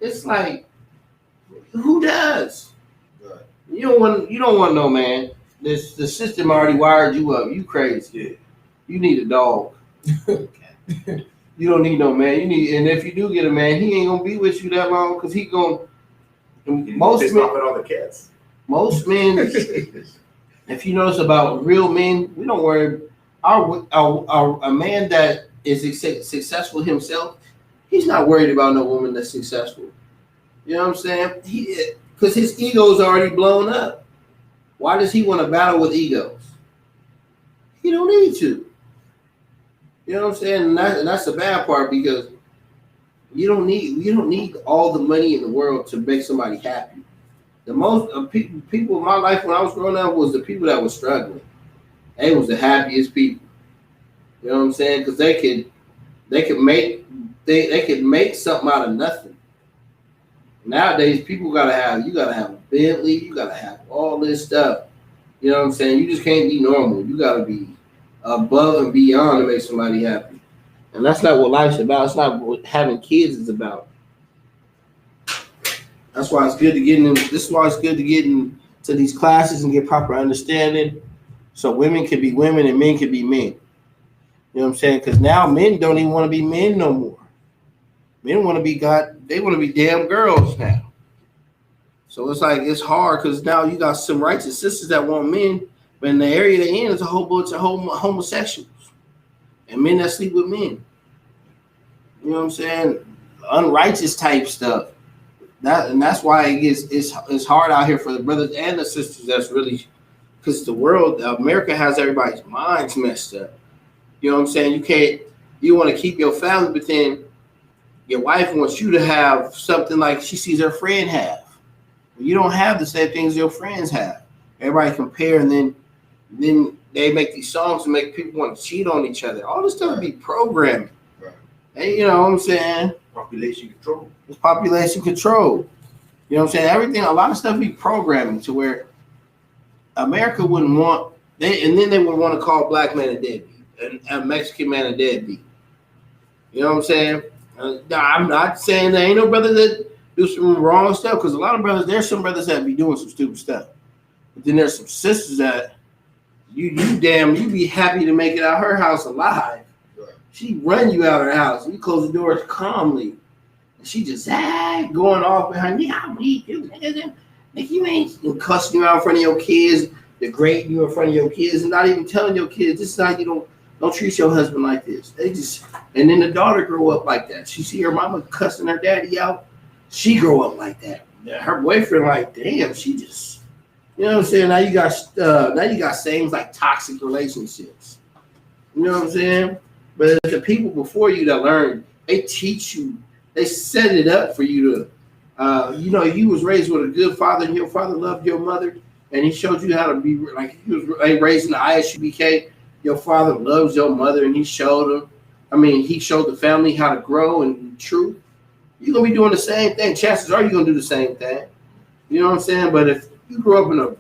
It's like, who does? Right. You don't want no man. The system already wired you up. You crazy. Yeah. You need a dog. You don't need no man. And if you do get a man, he ain't gonna be with you that long because he gonna. Most men, all the cats. Most men, if you notice about real men, we don't worry. A man that is successful himself, he's not worried about no woman that's successful. You know what I'm saying? Because his ego's already blown up. Why does he want to battle with egos? He don't need to. You know what I'm saying? And that's the bad part, because you don't need all the money in the world to make somebody happy. The most people in my life when I was growing up was the people that were struggling. They was the happiest people. You know what I'm saying? Because they could make something out of nothing. Nowadays, you gotta have a Bentley, you gotta have all this stuff. You know what I'm saying? You just can't be normal. You gotta be above and beyond to make somebody happy. And that's not what life's about. It's not what having kids is about. That's why it's good to get in. This is why it's good to get into these classes and get proper understanding, so women can be women and men can be men. You know what I'm saying? Because now men don't even want to be men no more. Men want to be they want to be damn girls now. So it's like it's hard because now you got some righteous sisters that want men, but in the area they're in is a whole bunch of homosexuals and men that sleep with men. You know what I'm saying? Unrighteous type stuff. That's why it's hard out here for the brothers and the sisters. That's really because the world, America has everybody's minds messed up. You know what I'm saying? You want to keep your family, but then your wife wants you to have something like she sees her friend have. You don't have the same things your friends have. Everybody compare, and then they make these songs to make people want to cheat on each other. All this stuff be programming. Right. And you know what I'm saying? Population control. It's population control. You know what I'm saying? Everything, a lot of stuff be programming to where America wouldn't want, and then they would want to call black man a deadbeat, and a Mexican man a deadbeat. You know what I'm saying? I'm not saying there ain't no brother that do some wrong stuff, because a lot of brothers, there's some brothers that be doing some stupid stuff. But then there's some sisters that you be happy to make it out her house alive. Right. She run you out of her house. You close the doors calmly. And she just going off behind me. I'll beat you. Like you ain't cussing you out in front of your kids, degrading you in front of your kids, and not even telling your kids this is how you don't treat your husband like this. And then the daughter grow up like that. She see her mama cussing her daddy out. She grow up like that. Her boyfriend like, damn, she just, you know what I'm saying? Now you got sayings like toxic relationships. You know what I'm saying? But the people before you that learn, they teach you, they set it up for you to, you was raised with a good father, and your father loved your mother, and he showed you how to be like, he was raised in the ISUBK. Your father loves your mother, and he showed the family how to grow and truth. You're gonna be doing the same thing. Chances are you're gonna do the same thing. You know what I'm saying? But if you grew up in a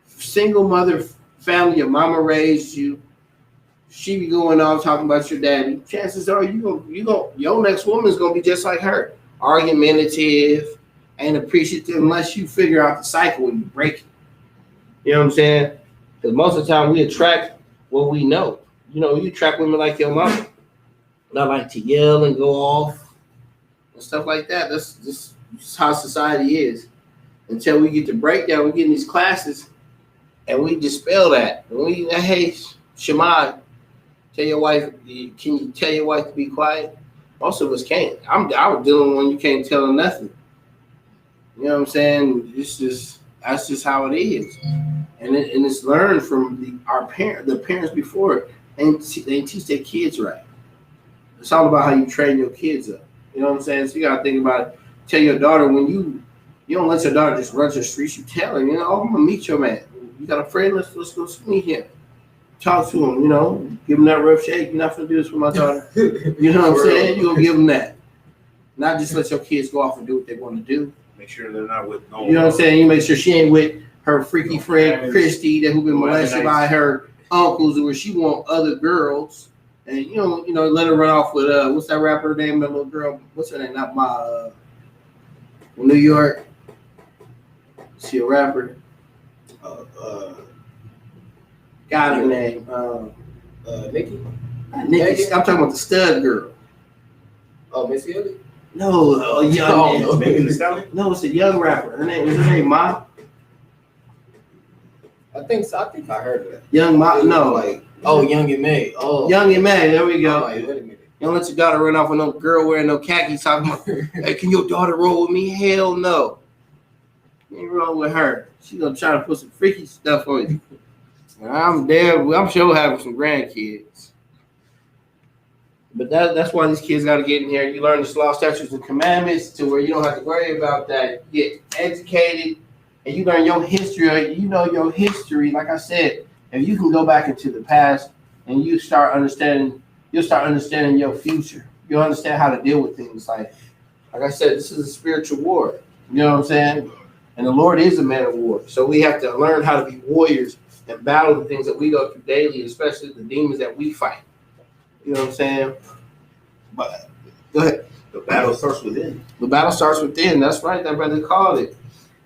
single mother family, your mama raised you, she be going on talking about your daddy, chances are your next woman's gonna be just like her. Argumentative, ain't appreciative unless you figure out the cycle and you break it. You know what I'm saying? Because most of the time we attract what we know. You know, you attract women like your mama. Not like to yell and go off and stuff like that. That's just how society is. Until we get to breakdown, we get in these classes and we dispel that. And hey, Shemai, tell your wife, can you tell your wife to be quiet? Most of us can't. I was dealing with one you can't tell her nothing. You know what I'm saying? That's just how it is. And it's learned from the parents before. They teach their kids right. It's all about how you train your kids up. You know what I'm saying? So you gotta think about it. Tell your daughter when you don't let your daughter just run to the streets. You tell her, I'm gonna meet your man. You got a friend? Let's go meet him. Talk to him. Give him that rough shake. You're not gonna do this with my daughter. You know what I'm saying? You're gonna give them that. Not just let your kids go off and do what they want to do. Make sure they're not with no. You know what I'm saying? You make sure she ain't with her freaky friend Christy who been molested by her uncles, where she want other girls. And let her run off with what's that rapper name? That little girl, what's her name? Not my New York. She a rapper. Got her name. Nikki. Nikki. I'm talking about the stud girl. Oh, Missy Elliott? No, young. No, Megan Thee Stallion? No, it's a young rapper. Her name Ma. I think so. I think I heard of that. Young Ma. No, Young and May. Oh, Young and May. There we go. Wait a minute. You don't let your daughter run off with no girl wearing no khakis talking about, hey, can your daughter roll with me? Hell no. You ain't roll with her. She gonna try to put some freaky stuff on you. I'm sure having some grandkids. But that's why these kids gotta get in here. You learn the law, statutes, and commandments to where you don't have to worry about that. You get educated and you learn your history. You know your history. Like I said, if you can go back into the past and you start understanding, you'll start understanding your future. You'll understand how to deal with things. Like I said, this is a spiritual war. You know what I'm saying? And the Lord is a man of war. So we have to learn how to be warriors and battle the things that we go through daily, especially the demons that we fight. You know what I'm saying? But go ahead. The battle starts within. The battle starts within. That's right. That brother called it.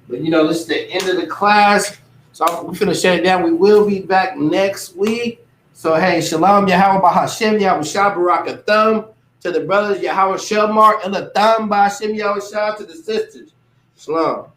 But this is the end of the class. So we're finna shut it down. We will be back next week. So hey, Shalom Yahweh Bahashem Yahweh Shah Barakathum to the brothers Yahweh Shamar and the Thumb Bahashem Yahweh Shah to the sisters. Shalom.